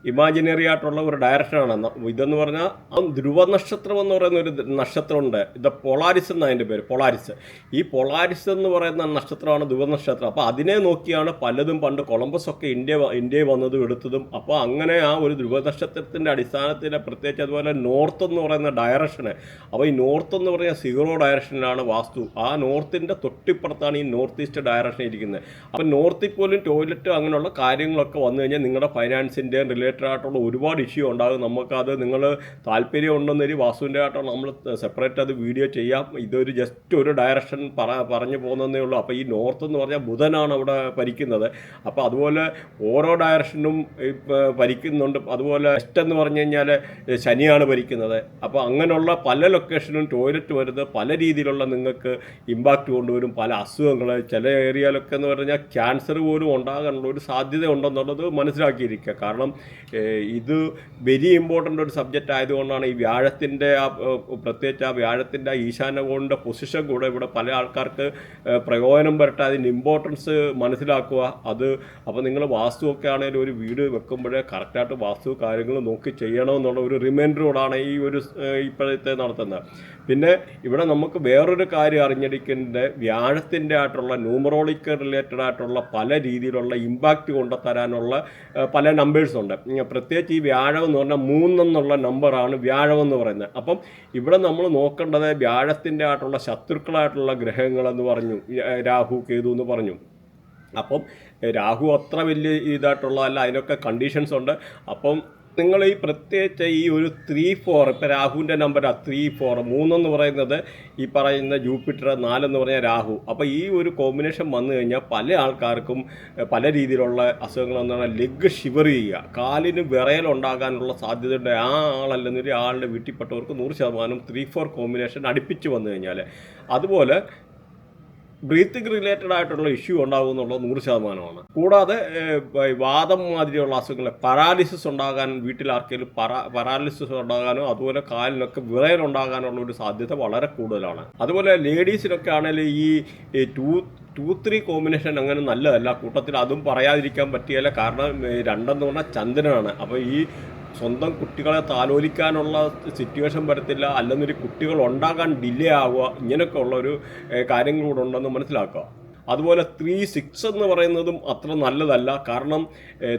ഇമാജിനറി ആയിട്ടുള്ള ഒരു ഡയറക്ഷനാണ്. ഇതെന്ന് പറഞ്ഞാൽ ധ്രുവ നക്ഷത്രം എന്ന് പറയുന്ന ഒരു നക്ഷത്രമുണ്ട്. ഇത് പൊളാരിസ് എന്നാണ് അതിൻ്റെ പേര്, പൊളാരിസ്. ഈ പൊളാരിസ് എന്ന് പറയുന്ന നക്ഷത്രമാണ് ധ്രുവ നക്ഷത്രം. അപ്പോൾ അതിനെ നോക്കിയാണ് പലതും പണ്ട് കൊളംബസ് ഒക്കെ ഇന്ത്യ വന്നതും എടുത്തതും. അപ്പോൾ അങ്ങനെ ആ ഒരു ധ്രുവ നക്ഷത്രത്തിൻ്റെ അടിസ്ഥാനത്തിൽ പ്രത്യേകിച്ച് അതുപോലെ നോർത്ത് എന്ന് പറയുന്ന ഡയറക്ഷന്. അപ്പോൾ ഈ നോർത്ത് എന്ന് പറയുന്ന 0 ഡയറക്ഷനിലാണ് വാസ്തു. ആ നോർത്തിൻ്റെ തൊട്ടിപ്പുറത്താണ് ഈ നോർത്ത് ഈസ്റ്റ് ഡയറക്ഷൻ ഇരിക്കുന്നത്. അപ്പോൾ നോർത്തിൽ പോലും ടോയ്ലറ്റ് അങ്ങനെയുള്ള കാര്യങ്ങളൊക്കെ വന്നു കഴിഞ്ഞാൽ നിങ്ങളുടെ ഫൈനാൻസിൻ്റെ ആയിട്ടുള്ള ഒരുപാട് ഇഷ്യൂ ഉണ്ടാകും. നമുക്കത് നിങ്ങൾ താല്പര്യം ഉണ്ടെന്നൊരു വാസ്തുവിൻ്റെ ആയിട്ടുള്ള നമ്മൾ സെപ്പറേറ്റ് അത് വീഡിയോ ചെയ്യാം. ഇതൊരു ജസ്റ്റ് ഒരു ഡയറക്ഷൻ പറഞ്ഞു പോകുന്നതേ ഉള്ളൂ. അപ്പോൾ ഈ നോർത്ത് എന്ന് പറഞ്ഞാൽ ബുധനാണ് അവിടെ ഭരിക്കുന്നത്. അപ്പോൾ അതുപോലെ ഓരോ ഡയറക്ഷനും ഭരിക്കുന്നുണ്ട്. അതുപോലെ വെസ്റ്റ് എന്ന് പറഞ്ഞു കഴിഞ്ഞാൽ ശനിയാണ് ഭരിക്കുന്നത്. അപ്പോൾ അങ്ങനെയുള്ള പല ലൊക്കേഷനും ടോയ്ലറ്റ് വരുന്നത് പല രീതിയിലുള്ള നിങ്ങൾക്ക് ഇമ്പാക്റ്റ് കൊണ്ടുവരും. പല അസുഖങ്ങൾ ചില ഏരിയയിലൊക്കെ എന്ന് പറഞ്ഞാൽ ക്യാൻസർ പോലും ഉണ്ടാകാനുള്ള ഒരു സാധ്യത ഉണ്ടെന്നുള്ളത് മനസ്സിലാക്കിയിരിക്കുക. കാരണം ഇത് വെരി ഇമ്പോർട്ടൻ്റ് ഒരു സബ്ജക്റ്റ് ആയതുകൊണ്ടാണ് ഈ വ്യാഴത്തിൻ്റെ പ്രത്യേകിച്ച് ആ വ്യാഴത്തിൻ്റെ ഈശാനകോണിൻ്റെ പൊസിഷൻ കൂടെ ഇവിടെ പല ആൾക്കാർക്ക് പ്രയോജനം വരട്ടെ, അതിൻ്റെ ഇമ്പോർട്ടൻസ് മനസ്സിലാക്കുക. അപ്പോൾ നിങ്ങൾ വാസ്തുവൊക്കെ ആണെങ്കിലും ഒരു വീട് വെക്കുമ്പോഴേ കറക്റ്റായിട്ട് വാസ്തു കാര്യങ്ങൾ നോക്കി ചെയ്യണമെന്നുള്ള ഒരു റിമൈൻഡറോടാണ് ഈ ഒരു ഇപ്പോഴത്തെ നടത്തുന്നത്. പിന്നെ ഇവിടെ നമുക്ക് വേറൊരു കാര്യം അറിഞ്ഞിരിക്കേണ്ടത് വ്യാഴത്തിൻ്റെ ആയിട്ടുള്ള ന്യൂമറോളിക്കൽ റിലേറ്റഡ് ആയിട്ടുള്ള പല രീതിയിലുള്ള ഇമ്പാക്റ്റ് കൊണ്ടുതരാനുള്ള പല നമ്പേഴ്സുണ്ട്. പ്രത്യേകിച്ച് ഈ വ്യാഴം എന്ന് പറഞ്ഞാൽ 3 എന്നുള്ള നമ്പറാണ് വ്യാഴം എന്ന് പറയുന്നത്. അപ്പം ഇവിടെ നമ്മൾ നോക്കേണ്ടത് വ്യാഴത്തിൻ്റെ ആയിട്ടുള്ള ശത്രുക്കളായിട്ടുള്ള ഗ്രഹങ്ങളെന്ന് പറഞ്ഞു, രാഹു കേതു എന്ന് പറഞ്ഞു. അപ്പം രാഹു അത്ര വലിയ ഇതായിട്ടുള്ളതല്ല, അതിനൊക്കെ കണ്ടീഷൻസ് ഉണ്ട്. അപ്പം നിങ്ങൾ ഈ പ്രത്യേകിച്ച് ഈ ഒരു 3-4 ഇപ്പോൾ രാഹുവിൻ്റെ നമ്പറാണ് 3-4, 3 എന്ന് പറയുന്നത് ഈ പറയുന്ന ജൂപ്പിറ്റർ, 4 എന്ന് പറഞ്ഞാൽ രാഹു. അപ്പോൾ ഈ ഒരു കോമ്പിനേഷൻ വന്നു കഴിഞ്ഞാൽ പല ആൾക്കാർക്കും പല രീതിയിലുള്ള അസുഖങ്ങളെന്ന് പറഞ്ഞാൽ ലെഗ് ഷിവർ ചെയ്യുക, കാലിന് വിറയലുണ്ടാകാനുള്ള സാധ്യതയുണ്ട്. ആ ആളല്ലെന്നൊരു ആളുടെ വീട്ടിൽപ്പെട്ടവർക്ക് 100% 3-4 കോമ്പിനേഷൻ അടുപ്പിച്ച് വന്നു കഴിഞ്ഞാൽ. അതുപോലെ ബ്രീത്തിങ് റിലേറ്റഡ് ആയിട്ടുള്ള ഇഷ്യൂ ഉണ്ടാകും എന്നുള്ളത് 100%. കൂടാതെ വാദം മാതിരിയുള്ള അസുഖങ്ങൾ, പാരാലിസിസ് ഉണ്ടാകാൻ, വീട്ടിൽ ആർക്കെങ്കിലും പാരാലിസിസ് ഉണ്ടാകാനോ അതുപോലെ കാലിനൊക്കെ വിറയലുണ്ടാകാനുള്ള ഒരു സാധ്യത വളരെ കൂടുതലാണ്. അതുപോലെ ലേഡീസിനൊക്കെ ആണെങ്കിൽ ഈ 2-3 കോമ്പിനേഷൻ അങ്ങനെ നല്ലതല്ല. കൂട്ടത്തിൽ അതും പറയാതിരിക്കാൻ പറ്റിയല്ല, കാരണം 2 എന്ന് പറഞ്ഞാൽ ചന്ദ്രനാണ്. അപ്പോൾ ഈ സ്വന്തം കുട്ടികളെ താലോലിക്കാനുള്ള സിറ്റുവേഷൻ വരത്തില്ല, അല്ലെന്നൊരു കുട്ടികൾ ഉണ്ടാകാൻ ഡിലേ ആവുക, ഇങ്ങനെയൊക്കെ ഉള്ളൊരു കാര്യങ്ങളൂടെ ഉണ്ടെന്ന് മനസ്സിലാക്കുക. അതുപോലെ 3-6 എന്ന് പറയുന്നതും അത്ര നല്ലതല്ല, കാരണം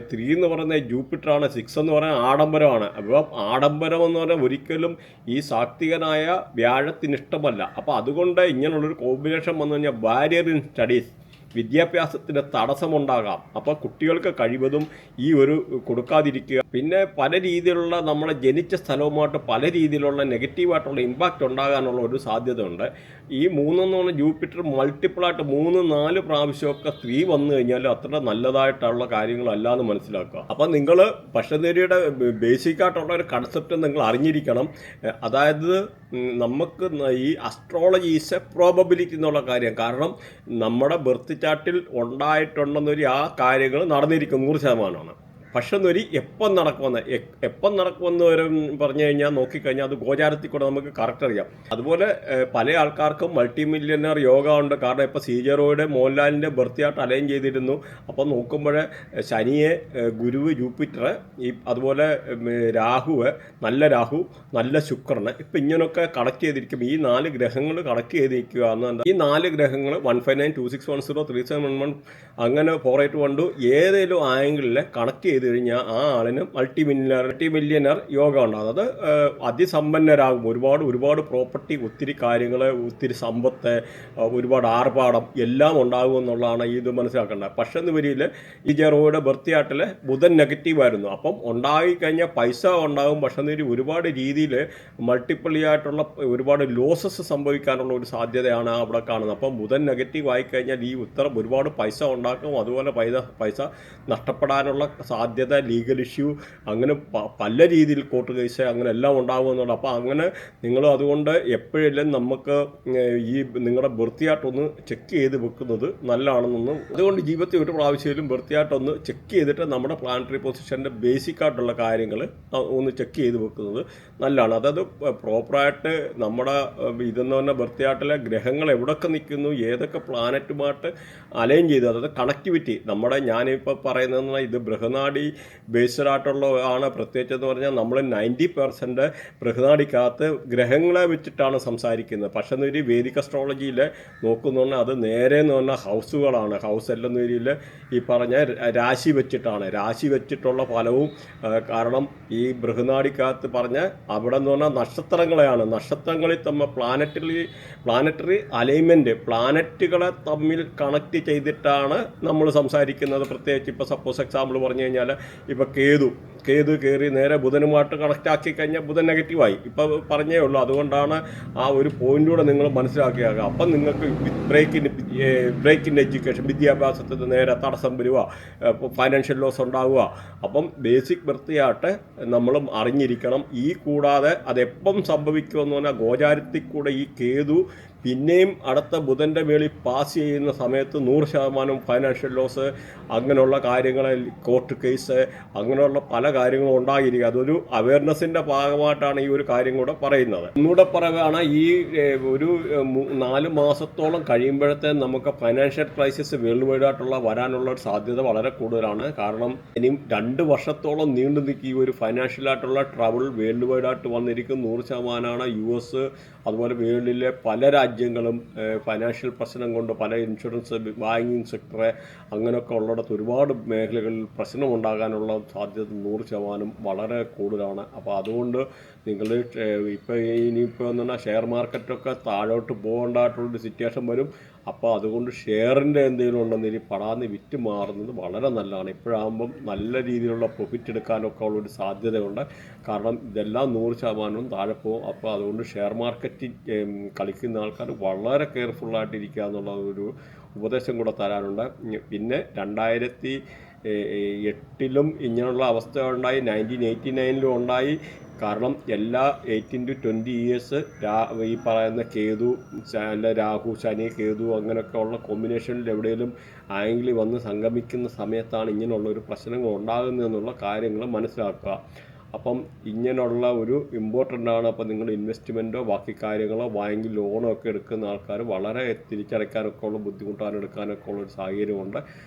3 എന്ന് പറയുന്നത് ജൂപ്പിറ്ററാണ്, 6 എന്ന് പറയുന്നത് ആഡംബരമാണ്. അപ്പോൾ ആഡംബരം എന്ന് പറഞ്ഞാൽ ഒരിക്കലും ഈ സാത്വികനായ വ്യാഴത്തിന് ഇഷ്ടമല്ല. അപ്പോൾ അതുകൊണ്ട് ഇങ്ങനെയുള്ളൊരു കോമ്പിനേഷൻ വന്നു കഴിഞ്ഞാൽ ബാരിയർ ഇൻ സ്റ്റഡീസ്, വിദ്യാഭ്യാസത്തിന് തടസ്സമുണ്ടാകാം. അപ്പോൾ കുട്ടികൾക്ക് കഴിവതും ഈ ഒരു കൊടുക്കാതിരിക്കുക. പിന്നെ പല രീതിയിലുള്ള നമ്മളെ ജനിച്ച സ്ഥലവുമായിട്ട് പല രീതിയിലുള്ള നെഗറ്റീവായിട്ടുള്ള ഇമ്പാക്റ്റ് ഉണ്ടാകാനുള്ള ഒരു സാധ്യത ഉണ്ട്. ഈ 3 എന്ന് പറഞ്ഞാൽ ജൂപ്പിറ്റർ മൾട്ടിപ്പിളായിട്ട് 3-4 പ്രാവശ്യമൊക്കെ 3 വന്നു കഴിഞ്ഞാൽ അത്ര നല്ലതായിട്ടുള്ള കാര്യങ്ങളല്ല എന്ന് മനസ്സിലാക്കുക. അപ്പം നിങ്ങൾ ഭക്ഷണരീതിയുടെ ബേസിക്കായിട്ടുള്ള ഒരു കൺസെപ്റ്റ് നിങ്ങൾ അറിഞ്ഞിരിക്കണം. അതായത് നമുക്ക് ഈ അസ്ട്രോളജി ഈസ് എ പ്രോബബിലിറ്റി എന്നുള്ള കാര്യം, കാരണം നമ്മുടെ ബർത്ത് ചാർട്ടിൽ ഉണ്ടായിട്ടുണ്ടെന്നൊരു ആ കാര്യങ്ങൾ നടന്നിരിക്കും 100%. പക്ഷെ എന്നൊരു എപ്പം നടക്കുമെന്ന് വരെ പറഞ്ഞു കഴിഞ്ഞാൽ നോക്കിക്കഴിഞ്ഞാൽ അത് ഗോചാരത്തിൽ കൂടെ നമുക്ക് കറക്റ്റ് അറിയാം. അതുപോലെ പല ആൾക്കാർക്കും മൾട്ടി മില്യണർ യോഗ ഉണ്ട്, കാരണം ഇപ്പോൾ സീജറോയുടെ മോഹൻലാലിൻ്റെ ബർത്ത് അലൈൻ ചെയ്തിരുന്നു. അപ്പോൾ നോക്കുമ്പോൾ ശനിയെ, ഗുരുവ്, ജൂപ്പിറ്റർ, അതുപോലെ രാഹുവ്, നല്ല രാഹു, നല്ല ശുക്രന്, ഇപ്പം ഇങ്ങനെയൊക്കെ കണക്ട് ചെയ്തിരിക്കും. ഈ 4 ഗ്രഹങ്ങൾ കണക്ട് ചെയ്തിരിക്കുക എന്ന്. ഈ 4 ഗ്രഹങ്ങൾ 1592610 3711 അങ്ങനെ 4812 ഏതെങ്കിലും ആംഗിളിൽ കണക്ട് ചെയ്ത് കഴിഞ്ഞാൽ ആ ആളിന് മൾട്ടി മില്യണർ യോഗ ഉണ്ടാകും. അത് അതിസമ്പന്നരാകും, ഒരുപാട് പ്രോപ്പർട്ടി, ഒത്തിരി കാര്യങ്ങൾ, ഒത്തിരി സമ്പത്ത്, ഒരുപാട് ആർഭാടം എല്ലാം ഉണ്ടാകും എന്നുള്ളതാണ് ഇത് മനസ്സിലാക്കേണ്ടത്. പക്ഷെ എന്ന് വരിയിൽ ഈ ജെറോയുടെ ബർത്ത് ചാർട്ടിൽ ബുധൻ നെഗറ്റീവായിരുന്നു. അപ്പം ഉണ്ടായിക്കഴിഞ്ഞാൽ പൈസ ഉണ്ടാകും, പക്ഷെ എന്ന് ഒരുപാട് രീതിയിൽ മൾട്ടിപ്പിളി ആയിട്ടുള്ള ഒരുപാട് ലോസസ് സംഭവിക്കാനുള്ള ഒരു സാധ്യതയാണ് അവിടെ കാണുന്നത്. അപ്പം ബുധൻ നെഗറ്റീവ് ആയിക്കഴിഞ്ഞാൽ ഈ ഉത്തരം ഒരുപാട് പൈസ ഉണ്ടാക്കും, അതുപോലെ പൈസ നഷ്ടപ്പെടാനുള്ള സാധ്യത, ലീഗൽ ഇഷ്യൂ, അങ്ങനെ പല രീതിയിൽ കോർട്ട് കേസ് അങ്ങനെ എല്ലാം ഉണ്ടാകുമെന്നുണ്ട്. അപ്പോൾ അങ്ങനെ നിങ്ങൾ അതുകൊണ്ട് എപ്പോഴെല്ലാം നമുക്ക് ഈ നിങ്ങളുടെ ബർത്തിയായിട്ടൊന്ന് ചെക്ക് ചെയ്ത് വെക്കുന്നത് നല്ലതാണെന്നൊന്നും. അതുകൊണ്ട് ജീവിതത്തിൽ ഒരു പ്രാവശ്യമായാലും ബർത്തിയായിട്ടൊന്ന് ചെക്ക് ചെയ്തിട്ട് നമ്മുടെ പ്ലാനറ്ററി പൊസിഷൻ്റെ ബേസിക് ആയിട്ടുള്ള കാര്യങ്ങൾ ഒന്ന് ചെക്ക് ചെയ്ത് വെക്കുന്നത് നല്ലതാണ്. അതായത് പ്രോപ്പറായിട്ട് നമ്മുടെ ഇതെന്ന് പറഞ്ഞാൽ ബർത്തിയായിട്ടിലെ ഗ്രഹങ്ങൾ എവിടെയൊക്കെ നിൽക്കുന്നു, ഏതൊക്കെ പ്ലാനറ്റുമായിട്ട് അലൈൻ ചെയ്ത്, അതായത് കണക്ടിവിറ്റി. ഞാനിപ്പോൾ പറയുന്നതെന്ന് പറഞ്ഞാൽ ഇത് ബൃഹനാഡി ബേസ്ഡ് ആയിട്ടുള്ള ആണ്. പ്രത്യേകിച്ചെന്ന് പറഞ്ഞാൽ നമ്മൾ 90% ബൃഹനാഡിക്കകത്ത് ഗ്രഹങ്ങളെ വെച്ചിട്ടാണ് സംസാരിക്കുന്നത്. പക്ഷേ എന്നൊരു വേദിക് അസ്ട്രോളജിയിൽ നോക്കുന്നുണ്ട് അത് നേരെ എന്ന് പറഞ്ഞാൽ ഹൗസുകളാണ്. ഹൗസ് എല്ലാം രീതിയിൽ ഈ പറഞ്ഞ രാശി വെച്ചിട്ടുള്ള ഫലവും. കാരണം ഈ ബൃഹനാഡിക്കകത്ത് പറഞ്ഞ അവിടെ എന്ന് പറഞ്ഞാൽ നക്ഷത്രങ്ങളെയാണ്, നക്ഷത്രങ്ങളിൽ തമ്മിൽ പ്ലാനറ്ററി അലൈൻമെൻറ്റ്, പ്ലാനറ്റുകളെ തമ്മിൽ കണക്ട് ചെയ്തിട്ടാണ് നമ്മൾ സംസാരിക്കുന്നത്. പ്രത്യേകിച്ച് ഇപ്പോൾ സപ്പോസ് എക്സാമ്പിൾ പറഞ്ഞു കഴിഞ്ഞാൽ ഇപ്പോൾ കേതു കയറി നേരെ ബുധനുമായിട്ട് കണക്റ്റ് ആക്കി കഴിഞ്ഞാൽ ബുധൻ നെഗറ്റീവായി, ഇപ്പോൾ പറഞ്ഞേ ഉള്ളൂ. അതുകൊണ്ടാണ് ആ ഒരു പോയിന്റൂടെ നിങ്ങൾ മനസ്സിലാക്കിയാകുക. അപ്പം നിങ്ങൾക്ക് ബ്രേക്ക് ഇൻ എഡ്യൂക്കേഷൻ, വിദ്യാഭ്യാസത്തിന് നേരെ തടസ്സം വരിക, ഫൈനാൻഷ്യൽ ലോസ് ഉണ്ടാവുക. അപ്പം ബേസിക് വൃത്തിയായിട്ട് നമ്മളും അറിഞ്ഞിരിക്കണം. ഈ കൂടാതെ അതെപ്പം സംഭവിക്കുമെന്ന് പറഞ്ഞാൽ ഗോചാരത്തിൽ കൂടെ ഈ കേതു പിന്നെയും അടുത്ത ബുധൻ്റെ മേളിൽ പാസ് ചെയ്യുന്ന സമയത്ത് 100% ഫൈനാൻഷ്യൽ ലോസ്, അങ്ങനെയുള്ള കാര്യങ്ങൾ, കോർട്ട് കേസ്, അങ്ങനെയുള്ള പല കാര്യങ്ങളും ഉണ്ടായിരിക്കും. അതൊരു അവയർനെസ്സിൻ്റെ ഭാഗമായിട്ടാണ് ഈ ഒരു കാര്യം കൂടെ പറയുന്നത്. ഒന്നുകൂടെ പറയുകയാണ്, ഈ ഒരു 4 മാസത്തോളം കഴിയുമ്പോഴത്തെ നമുക്ക് ഫൈനാൻഷ്യൽ ക്രൈസിസ് വേൾഡ് വൈഡായിട്ടുള്ള വരാനുള്ള ഒരു സാധ്യത വളരെ കൂടുതലാണ്. കാരണം ഇനിയും 2 വർഷത്തോളം നീണ്ടു നിൽക്കി ഈ ഒരു ഫൈനാൻഷ്യലായിട്ടുള്ള ട്രബിൾ വേൾഡ് വൈഡായിട്ട് വന്നിരിക്കും. 100% US, അതുപോലെ വേൾഡിലെ പല രാജ്യങ്ങളും ഫൈനാൻഷ്യൽ പ്രശ്നം കൊണ്ട്, പല ഇൻഷുറൻസ്, ബാങ്കിങ് സെക്ടർ, അങ്ങനെയൊക്കെ ഉള്ളിടത്ത് ഒരുപാട് മേഖലകളിൽ പ്രശ്നമുണ്ടാകാനുള്ള സാധ്യത 100% വളരെ കൂടുതലാണ്. അപ്പോൾ അതുകൊണ്ട് നിങ്ങൾ ഇനിയിപ്പോൾ എന്ന് പറഞ്ഞാൽ ഷെയർ മാർക്കറ്റൊക്കെ താഴോട്ട് പോകേണ്ടതായിട്ടുള്ളൊരു സിറ്റുവേഷൻ വരും. അപ്പോൾ അതുകൊണ്ട് ഷെയറിൻ്റെ എന്തെങ്കിലും ഉണ്ടെങ്കിൽ പടാന്ന് വിറ്റ് മാറുന്നത് വളരെ നല്ലതാണ്. ഇപ്പോഴാകുമ്പം നല്ല രീതിയിലുള്ള പ്രോഫിറ്റ് എടുക്കാനൊക്കെ ഉള്ളൊരു സാധ്യതയുണ്ട്. കാരണം ഇതെല്ലാം 100% താഴെ പോകും. അപ്പോൾ അതുകൊണ്ട് ഷെയർ മാർക്കറ്റിൽ കളിക്കുന്ന ആൾക്കാർ വളരെ കെയർഫുള്ളായിട്ടിരിക്കുക എന്നുള്ള ഒരു ഉപദേശം കൂടെ തരാനുണ്ട്. പിന്നെ 2008 ഇങ്ങനെയുള്ള അവസ്ഥ ഉണ്ടായി, 1989 ഉണ്ടായി. കാരണം എല്ലാ 18 to 20 years ഈ പറയുന്ന കേതു, അല്ല രാഹു, ശനി, കേതു അങ്ങനെയൊക്കെ ഉള്ള കോമ്പിനേഷനിൽ എവിടെയെങ്കിലും ആംഗിൾ വന്ന് സംഗമിക്കുന്ന സമയത്താണ് ഇങ്ങനെയുള്ള ഒരു പ്രശ്നങ്ങൾ ഉണ്ടാകുന്നതെന്നുള്ള കാര്യങ്ങൾ മനസ്സിലാക്കുക. അപ്പം ഇങ്ങനെയുള്ള ഒരു ഇമ്പോർട്ടൻ്റ് ആണ്. അപ്പോൾ നിങ്ങൾ ഇൻവെസ്റ്റ്മെൻറ്റോ ബാക്കി കാര്യങ്ങളോ ബാങ്ക് ലോണോ ഒക്കെ എടുക്കുന്ന ആൾക്കാർ വളരെ തിരിച്ചടയ്ക്കാനൊക്കെ ഉള്ള ബുദ്ധിമുട്ടാനെടുക്കാനൊക്കെ ഉള്ളൊരു സാഹചര്യമുണ്ട്.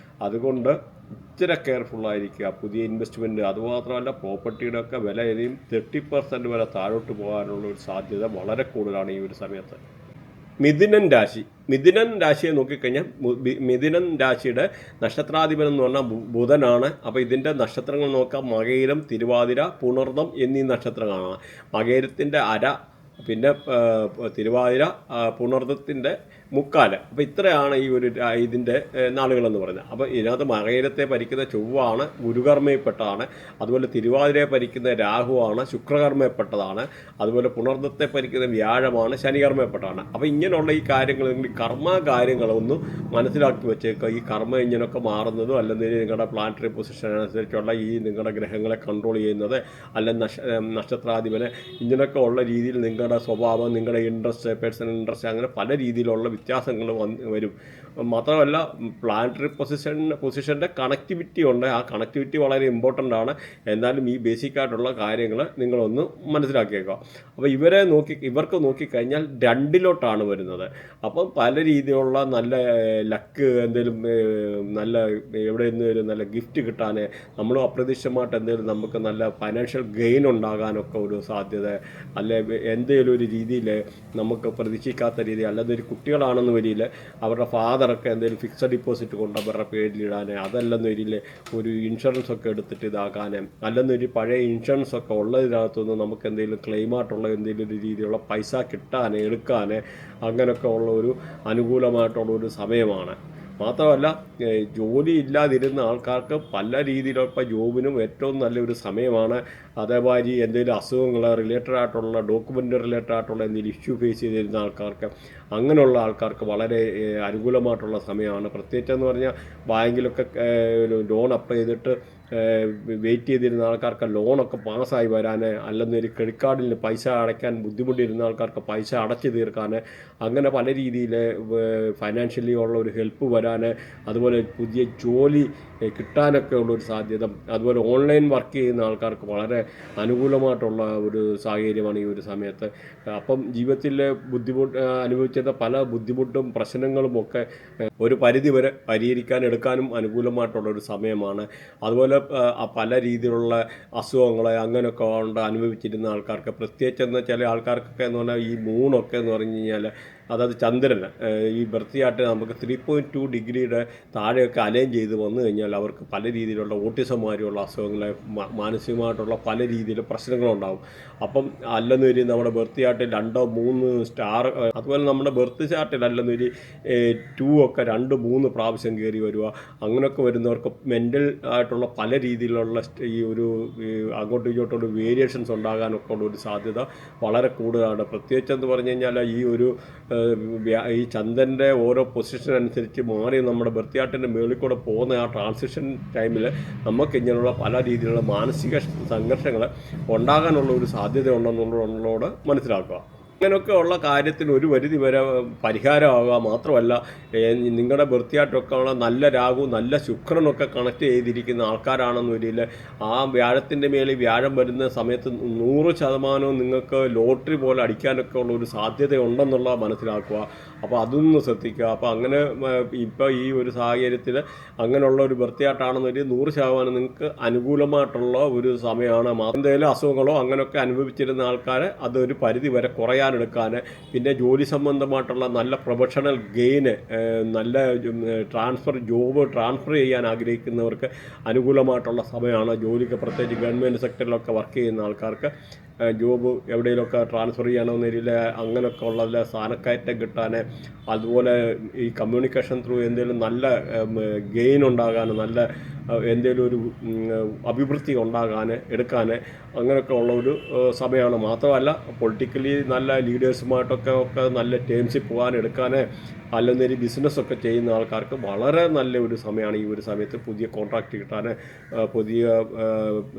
അതുകൊണ്ട് ഇച്ചിരി കെയർഫുള്ളായിരിക്കുക. പുതിയ ഇൻവെസ്റ്റ്മെൻറ്റ്, അതുമാത്രമല്ല പ്രോപ്പർട്ടിയുടെ ഒക്കെ വില ഇനിയും 30% വരെ താഴോട്ട് പോകാനുള്ള ഒരു സാധ്യത വളരെ കൂടുതലാണ് ഈ ഒരു സമയത്ത്. മിഥുനൻ രാശിയെ നോക്കിക്കഴിഞ്ഞാൽ മിഥുനൻ രാശിയുടെ നക്ഷത്രാധിപൻ എന്ന് പറഞ്ഞാൽ ബുധനാണ്. അപ്പോൾ ഇതിൻ്റെ നക്ഷത്രങ്ങൾ നോക്കാം, മകയിരം, തിരുവാതിര, പുണർദം എന്നീ നക്ഷത്രങ്ങളാണ്. മകയിരത്തിൻ്റെ അര, പിന്നെ തിരുവാതിര, പുണർദത്തിൻ്റെ മുക്കാല്. അപ്പോൾ ഇത്രയാണ് ഈ ഒരു ഇതിൻ്റെ നാളുകളെന്ന് പറയുന്നത്. അപ്പോൾ ഇതിനകത്ത് മകയിരത്തെ ഭരിക്കുന്ന ചൊവ്വാണ്, ഗുരുകർമ്മയിൽപ്പെട്ടതാണ്. അതുപോലെ തിരുവാതിരയെ ഭരിക്കുന്ന രാഹുവാണ്, ശുക്രകർമ്മയിൽപ്പെട്ടതാണ്. അതുപോലെ പുണർദത്തെ ഭരിക്കുന്ന വ്യാഴമാണ്, ശനികർമ്മയിൽപ്പെട്ടതാണ്. അപ്പോൾ ഇങ്ങനെയുള്ള ഈ കാര്യങ്ങൾ, കർമ്മ കാര്യങ്ങളൊന്നും മനസ്സിലാക്കി വെച്ചേക്കുക. ഈ കർമ്മ ഇങ്ങനെയൊക്കെ മാറുന്നതും, അല്ലെങ്കിൽ നിങ്ങളുടെ പ്ലാനറ്ററി പൊസിഷൻ അനുസരിച്ചുള്ള ഈ നിങ്ങളുടെ ഗ്രഹങ്ങളെ കൺട്രോൾ ചെയ്യുന്നത്, അല്ലെങ്കിൽ നക്ഷത്രാധിപനെ, ഇങ്ങനെയൊക്കെ ഉള്ള രീതിയിൽ നിങ്ങളുടെ സ്വഭാവം, നിങ്ങളുടെ ഇൻട്രസ്റ്റ്, പേഴ്സണൽ ഇൻട്രസ്റ്റ്, അങ്ങനെ പല രീതിയിലുള്ള വ്യത്യാസങ്ങൾ വരും. മാത്രമല്ല പ്ലാനറ്ററി പൊസിഷൻ്റെ കണക്ടിവിറ്റി ഉണ്ട്. ആ കണക്ടിവിറ്റി വളരെ ഇമ്പോർട്ടൻ്റ് ആണ്. എന്നാലും ഈ ബേസിക്കായിട്ടുള്ള കാര്യങ്ങൾ നിങ്ങളൊന്ന് മനസ്സിലാക്കിയേക്കുക. അപ്പോൾ ഇവർക്ക് നോക്കിക്കഴിഞ്ഞാൽ 2 വരുന്നത്. അപ്പം പല രീതിയിലുള്ള നല്ല ലക്ക്, എന്തെങ്കിലും നല്ല എവിടെ നിന്നൊരു നല്ല ഗിഫ്റ്റ് കിട്ടാൻ, നമ്മൾ അപ്രതീക്ഷിതമായിട്ട് എന്തെങ്കിലും നമുക്ക് നല്ല ഫൈനാൻഷ്യൽ ഗെയിൻ ഉണ്ടാകാനൊക്കെ ഒരു സാധ്യത, അല്ലെ എന്തെങ്കിലും ഒരു രീതിയിൽ നമുക്ക് പ്രതീക്ഷിക്കാത്ത രീതി, അല്ലെങ്കിൽ ഒരു കുട്ടികളാണെന്ന് വരിയിൽ അവരുടെ ഫാദറൊക്കെ എന്തെങ്കിലും ഫിക്സഡ് ഡിപ്പോസിറ്റ് കൊണ്ട് അവരുടെ പേരിലിടാൻ, അതല്ലെന്ന് വരിയിൽ ഒരു ഇൻഷുറൻസ് ഒക്കെ എടുത്തിട്ട് ഇതാക്കാൻ, അല്ലെന്നൊരു പഴയ ഇൻഷുറൻസ് ഒക്കെ ഉള്ളതിനകത്തുനിന്ന് നമുക്ക് എന്തെങ്കിലും ക്ലെയിമായിട്ടുള്ള എന്തെങ്കിലും ഒരു രീതിയിലുള്ള പൈസ കിട്ടാൻ, എടുക്കാൻ, അങ്ങനെയൊക്കെ ഉള്ള ഒരു അനുകൂലമായിട്ടുള്ള ഒരു സമയമാണ്. മാത്രമല്ല ജോലി ഇല്ലാതിരുന്ന ആൾക്കാർക്ക് പല രീതിയിലുള്ള ജോബിനും ഏറ്റവും നല്ലൊരു സമയമാണ്. അതേമാതിരി എന്തെങ്കിലും അസുഖങ്ങൾ റിലേറ്റഡ് ആയിട്ടുള്ള, ഡോക്യുമെൻ്റ് റിലേറ്റഡ് ആയിട്ടുള്ള എന്തെങ്കിലും ഇഷ്യൂ ഫേസ് ചെയ്തിരുന്ന ആൾക്കാർക്ക്, അങ്ങനെയുള്ള ആൾക്കാർക്ക് വളരെ അനുകൂലമായിട്ടുള്ള സമയമാണ്. പ്രത്യേകിച്ചെന്ന് പറഞ്ഞാൽ ബാങ്കിലൊക്കെ ലോൺ അപ്ലൈ ചെയ്തിട്ട് വെയിറ്റ് ചെയ്തിരുന്ന ആൾക്കാർക്ക് ലോണൊക്കെ പാസ്സായി വരാൻ, അല്ലെന്നൊരു ക്രെഡിറ്റ് കാർഡിൽ പൈസ അടയ്ക്കാൻ ബുദ്ധിമുട്ടിയിരുന്ന ആൾക്കാർക്ക് പൈസ അടച്ചു തീർക്കാൻ, അങ്ങനെ പല രീതിയിൽ ഫൈനാൻഷ്യലി ഉള്ള ഒരു ഹെൽപ്പ് വരാൻ, അതുപോലെ പുതിയ ജോലി കിട്ടാനൊക്കെ ഉള്ളൊരു സാധ്യത, അതുപോലെ ഓൺലൈൻ വർക്ക് ചെയ്യുന്ന ആൾക്കാർക്ക് വളരെ അനുകൂലമായിട്ടുള്ള ഒരു സാഹചര്യമാണ് ഈ ഒരു സമയത്ത്. അപ്പം ജീവിതത്തിൽ അനുഭവിച്ച പല ബുദ്ധിമുട്ടും പ്രശ്നങ്ങളുമൊക്കെ ഒരു പരിധിവരെ പരിഹരിക്കാൻ എടുക്കാനും അനുകൂലമായിട്ടുള്ളൊരു സമയമാണ്. അതുപോലെ പല രീതിയിലുള്ള അസുഖങ്ങൾ അങ്ങനെയൊക്കെ കൊണ്ട് അനുഭവിച്ചിരുന്ന ആൾക്കാർക്ക്, പ്രത്യേകിച്ചെന്ന് ചില ആൾക്കാർക്കൊക്കെ എന്ന് പറഞ്ഞാൽ ഈ മൂണൊക്കെ എന്ന് പറഞ്ഞു കഴിഞ്ഞാൽ, അതായത് ചന്ദ്രന് ഈ ബർത്തിയായിട്ട് നമുക്ക് 3.2 ഡിഗ്രിയുടെ താഴെയൊക്കെ അലൈൻ ചെയ്ത് വന്നു കഴിഞ്ഞാൽ അവർക്ക് പല രീതിയിലുള്ള ഓട്ടിസമാരിയുള്ള അസുഖങ്ങൾ, മാനസികമായിട്ടുള്ള പല രീതിയിലുള്ള പ്രശ്നങ്ങളുണ്ടാകും. അപ്പം അല്ലെന്നൊരു നമ്മുടെ ബർത്തിയായിട്ട് 2 or 3 സ്റ്റാർ, അതുപോലെ നമ്മുടെ ബർത്ത് ചാർട്ടിൽ അല്ലെന്നൊരു 2 ഒക്കെ 2-3 പ്രാവശ്യം കയറി വരിക, അങ്ങനെയൊക്കെ വരുന്നവർക്ക് മെൻ്റൽ ആയിട്ടുള്ള പല രീതിയിലുള്ള ഈ ഒരു അങ്ങോട്ടും ഇങ്ങോട്ടുള്ള വേരിയേഷൻസ് ഉണ്ടാകാനൊക്കെ ഉള്ള ഒരു സാധ്യത വളരെ കൂടുതലാണ്. പ്രത്യേകിച്ചെന്ന് പറഞ്ഞു കഴിഞ്ഞാൽ ഈ ചന്ദ്രൻ്റെ ഓരോ പൊസിഷൻ അനുസരിച്ച് മാറി നമ്മുടെ ബർത്തിയാട്ടിൻ്റെ മേളിൽ കൂടെ പോകുന്ന ആ ട്രാൻസിഷൻ ടൈമിൽ നമുക്ക് ഇങ്ങനെയുള്ള പല രീതിയിലുള്ള മാനസിക സംഘർഷങ്ങൾ ഉണ്ടാകാനുള്ള ഒരു സാധ്യത ഉണ്ടെന്നുള്ളതോട് മനസ്സിലാക്കുക. അങ്ങനെയൊക്കെ ഉള്ള കാര്യത്തിന് ഒരു പരിധി വരെ പരിഹാരമാകുക മാത്രമല്ല, നിങ്ങളുടെ വൃത്തിയായിട്ടൊക്കെ ഉള്ള നല്ല രാഹു നല്ല ശുക്രനൊക്കെ കണക്ട് ചെയ്തിരിക്കുന്ന ആൾക്കാരാണെന്ന് വരില്ല, ആ വ്യാഴത്തിൻ്റെ മേളിൽ വ്യാഴം വരുന്ന സമയത്ത് 100% നിങ്ങൾക്ക് ലോട്ടറി പോലെ അടിക്കാനൊക്കെ ഉള്ള ഒരു സാധ്യത ഉണ്ടെന്നുള്ളത് മനസ്സിലാക്കുക. അപ്പോൾ അതൊന്ന് ശ്രദ്ധിക്കുക. അപ്പോൾ അങ്ങനെ ഇപ്പോൾ ഈ ഒരു സാഹചര്യത്തിൽ അങ്ങനെയുള്ള ഒരു വൃത്തിയായിട്ടാണെന്ന് വരിക 100% നിങ്ങൾക്ക് അനുകൂലമായിട്ടുള്ള ഒരു സമയമാണ്. എന്തെങ്കിലും അസുഖങ്ങളോ അങ്ങനെയൊക്കെ അനുഭവിച്ചിരുന്ന ആൾക്കാരെ അതൊരു പരിധി വരെ കുറയാനെടുക്കാൻ, പിന്നെ ജോലി സംബന്ധമായിട്ടുള്ള നല്ല പ്രൊഫഷണൽ ഗെയിന്, നല്ല ജോബ് ട്രാൻസ്ഫർ ചെയ്യാൻ ആഗ്രഹിക്കുന്നവർക്ക് അനുകൂലമായിട്ടുള്ള സമയമാണ്. ജോലിക്ക് പ്രത്യേകിച്ച് ഗവൺമെൻറ് സെക്ടറിലൊക്കെ വർക്ക് ചെയ്യുന്ന ആൾക്കാർക്ക് ജോബ് എവിടെയെങ്കിലുമൊക്കെ ട്രാൻസ്ഫർ ചെയ്യണമെന്നില്ല, അങ്ങനെയൊക്കെ ഉള്ള സ്ഥാനക്കയറ്റം കിട്ടാൻ, അതുപോലെ ഈ കമ്മ്യൂണിക്കേഷൻ ത്രൂ എന്തെങ്കിലും നല്ല ഗെയിൻ ഉണ്ടാകാൻ, നല്ല എന്തെങ്കിലും ഒരു അഭിവൃദ്ധി ഉണ്ടാകാൻ എടുക്കാൻ അങ്ങനെയൊക്കെ ഉള്ള ഒരു സമയമാണ്. മാത്രമല്ല പൊളിറ്റിക്കലി നല്ല ലീഡേഴ്സുമായിട്ടൊക്കെ നല്ല ടേംസിൽ പോകാൻ എടുക്കാൻ, അല്ലെന്നൊരു ബിസിനസ്സൊക്കെ ചെയ്യുന്ന ആൾക്കാർക്ക് വളരെ നല്ല ഒരു സമയമാണ് ഈ ഒരു സമയത്ത്. പുതിയ കോൺട്രാക്റ്റ് കിട്ടാൻ, പുതിയ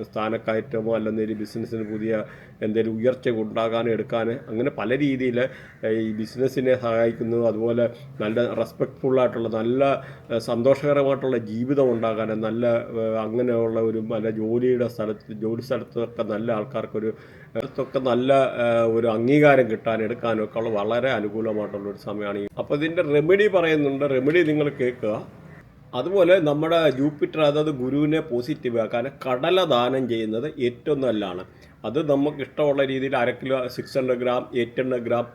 സ്ഥാനക്കയറ്റമോ അല്ലെന്നൊരു ബിസിനസ്സിന് പുതിയ എന്തെങ്കിലും ഉയർച്ച ഉണ്ടാകാനും എടുക്കാൻ, അങ്ങനെ പല രീതിയിൽ ഈ ബിസിനസ്സിനെ സഹായിക്കുന്നു. അതുപോലെ നല്ല റെസ്പെക്റ്റ്ഫുള്ളായിട്ടുള്ള നല്ല സന്തോഷകരമായിട്ടുള്ള ജീവിതം ഉണ്ടാകാൻ, നല്ല അങ്ങനെയുള്ള ഒരു നല്ല ജോലി സ്ഥലത്തൊക്കെ നല്ല ആൾക്കാർക്കൊരു നല്ല ഒരു അംഗീകാരം കിട്ടാൻ എടുക്കാനൊക്കെ ഉള്ള വളരെ അനുകൂലമായിട്ടുള്ളൊരു സമയമാണ്. അപ്പോൾ ഇതിൻ്റെ റെമഡി പറയുന്നുണ്ട്, റെമഡി നിങ്ങൾ കേൾക്കുക. അതുപോലെ നമ്മുടെ ജൂപ്പിറ്റർ, അതായത് ഗുരുവിനെ പോസിറ്റീവ് ആക്കാൻ കടല ദാനം ചെയ്യുന്നത് ഏറ്റവും നല്ലതാണ്. അത് നമുക്ക് ഇഷ്ടമുള്ള രീതിയിൽ 1/2 കിലോ 600 ഗ്രാം 800 ഗ്രാം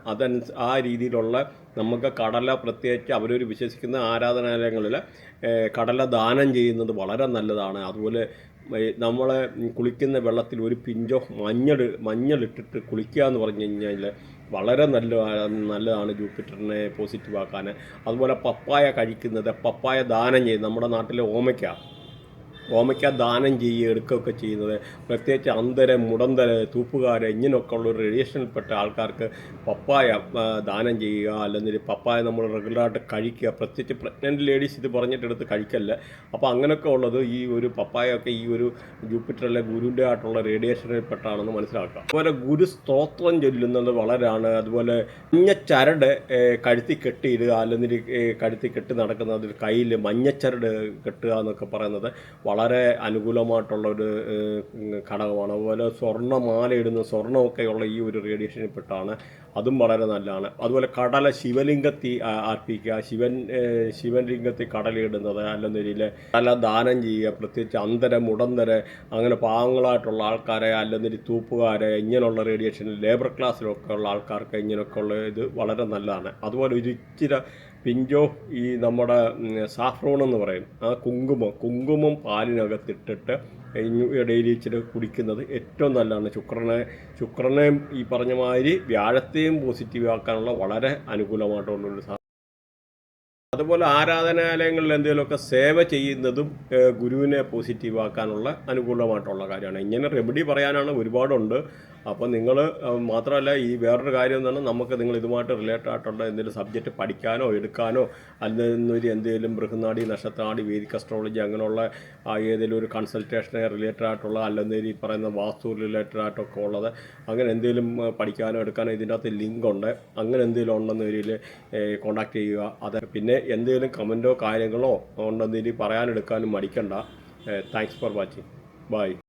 ആ രീതിയിലുള്ള നമുക്ക് കടല, പ്രത്യേകിച്ച് അവരൊരു വിശ്വസിക്കുന്ന ആരാധനാലയങ്ങളിൽ കടല ദാനം ചെയ്യുന്നത് വളരെ നല്ലതാണ്. അതുപോലെ നമ്മൾ കുളിക്കുന്ന വെള്ളത്തിൽ ഒരു പിഞ്ചോ മഞ്ഞളിട്ടിട്ട് കുളിക്കുക എന്ന് പറഞ്ഞു കഴിഞ്ഞാൽ വളരെ നല്ലതാണ് ജൂപ്പിറ്ററിനെ പോസിറ്റീവ് ആക്കാൻ. അതുപോലെ പപ്പായ കഴിക്കുന്നത്, പപ്പായ ദാനം ചെയ്യുന്നത്, നമ്മുടെ നാട്ടിലെ ഓമയ്ക്ക ദാനം ചെയ്യുക എടുക്കുകയൊക്കെ ചെയ്യുന്നത്, പ്രത്യേകിച്ച് അന്ധര്, മുടന്തര്, തൂപ്പുകാര് ഇങ്ങനെയൊക്കെ ഉള്ള റേഡിയേഷനിൽപ്പെട്ട ആൾക്കാർക്ക് പപ്പായ ദാനം ചെയ്യുക, അല്ലെങ്കിൽ പപ്പായ നമ്മൾ റെഗുലറായിട്ട് കഴിക്കുക. പ്രത്യേകിച്ച് പ്രഗ്നൻറ്റ് ലേഡീസ് ഇത് പറഞ്ഞിട്ടെടുത്ത് കഴിക്കല്ല. അപ്പോൾ അങ്ങനെയൊക്കെ ഉള്ളത് ഈ ഒരു പപ്പായൊക്കെ ഈ ഒരു ജൂപ്പിറ്ററിലെ ഗുരുവിൻ്റെ ആയിട്ടുള്ള റേഡിയേഷനിൽപ്പെട്ടാണെന്ന് മനസ്സിലാക്കുക. അതുപോലെ ഗുരു സ്തോത്രം ചൊല്ലുന്നത് വളരെയാണ്. അതുപോലെ മഞ്ഞച്ചരട് കഴുത്തി കെട്ടിയിടുക, അല്ലെങ്കിൽ കഴുത്തി കെട്ടി നടക്കുന്നത് കയ്യിൽ മഞ്ഞച്ചരട് കെട്ടുക എന്നൊക്കെ പറയുന്നത് വളരെ അനുകൂലമായിട്ടുള്ളൊരു ഘടകമാണ്. അതുപോലെ സ്വർണ്ണമാല ഇടുന്ന, സ്വർണ്ണമൊക്കെയുള്ള ഈ ഒരു റേഡിയേഷനിൽപ്പെട്ടാണ്, അതും വളരെ നല്ലതാണ്. അതുപോലെ കടല ശിവലിംഗത്തിൽ അർപ്പിക്കുക, ശിവലിംഗത്തിൽ കടലിടുന്നത്, അല്ലെന്നൊരിൽ കടല ദാനം ചെയ്യുക. പ്രത്യേകിച്ച് അന്ധര്, മുടന്തര്, അങ്ങനെ പാവങ്ങളായിട്ടുള്ള ആൾക്കാരെ, അല്ലെങ്കിൽ തൂപ്പുകാരെ, ഇങ്ങനെയുള്ള റേഡിയേഷനിൽ ലേബർ ക്ലാസ്സിലൊക്കെ ഉള്ള ആൾക്കാർക്ക് ഇങ്ങനെയൊക്കെ ഉള്ള ഇത് വളരെ നല്ലതാണ്. അതുപോലെ ഒരു ഇച്ചിരി പിഞ്ചോ ഈ നമ്മുടെ സാഫ്രോൺ എന്ന് പറയും, ആ കുങ്കുമം പാലിനകത്തിട്ടിട്ട് ഡെയിലി ഇച്ചിരി കുടിക്കുന്നത് ഏറ്റവും നല്ലതാണ്. ശുക്രനെയും ഈ പറഞ്ഞ മാതിരി വ്യാഴത്തെയും പോസിറ്റീവ് ആക്കാനുള്ള വളരെ അനുകൂലമായിട്ടുള്ളൊരു സാധനം. അതുപോലെ ആരാധനാലയങ്ങളിൽ എന്തെങ്കിലുമൊക്കെ സേവ ചെയ്യുന്നതും ഗുരുവിനെ പോസിറ്റീവ് ആക്കാനുള്ള അനുകൂലമായിട്ടുള്ള കാര്യമാണ്. ഇങ്ങനെ റെമഡി പറയാനാണ് ഒരുപാടുണ്ട്. അപ്പോൾ നിങ്ങൾ മാത്രമല്ല, ഈ വേറൊരു കാര്യം എന്ന് പറഞ്ഞാൽ നമുക്ക് നിങ്ങൾ ഇതുമായിട്ട് റിലേറ്റഡ് ആയിട്ടുള്ള എന്തെങ്കിലും സബ്ജക്റ്റ് പഠിക്കാനോ എടുക്കാനോ, അല്ലെങ്കിൽ എന്തെങ്കിലും ബൃഹന്നാടി, നക്ഷത്രാടി, വേദിക് അസ്ട്രോളജി അങ്ങനെയുള്ള ഏതെങ്കിലും ഒരു കൺസൾട്ടേഷനെ റിലേറ്റഡ് ആയിട്ടുള്ള, അല്ലെങ്കിൽ ഈ പറയുന്ന വാസ്തു റിലേറ്റഡ് ആയിട്ടൊക്കെ ഉള്ളത്, അങ്ങനെ എന്തെങ്കിലും പഠിക്കാനോ എടുക്കാനോ ഇതിൻ്റെ അകത്ത് ലിങ്ക് ഉണ്ട്. അങ്ങനെ എന്തെങ്കിലും ഉണ്ടെന്ന് വരിയിൽ കോൺടാക്ട് ചെയ്യുക. അത് പിന്നെ എന്തെങ്കിലും കമൻറ്റോ കാര്യങ്ങളോ ഉണ്ടെന്ന് പറയാനെടുക്കാനും മടിക്കണ്ട. Thanks for watching. ബൈ.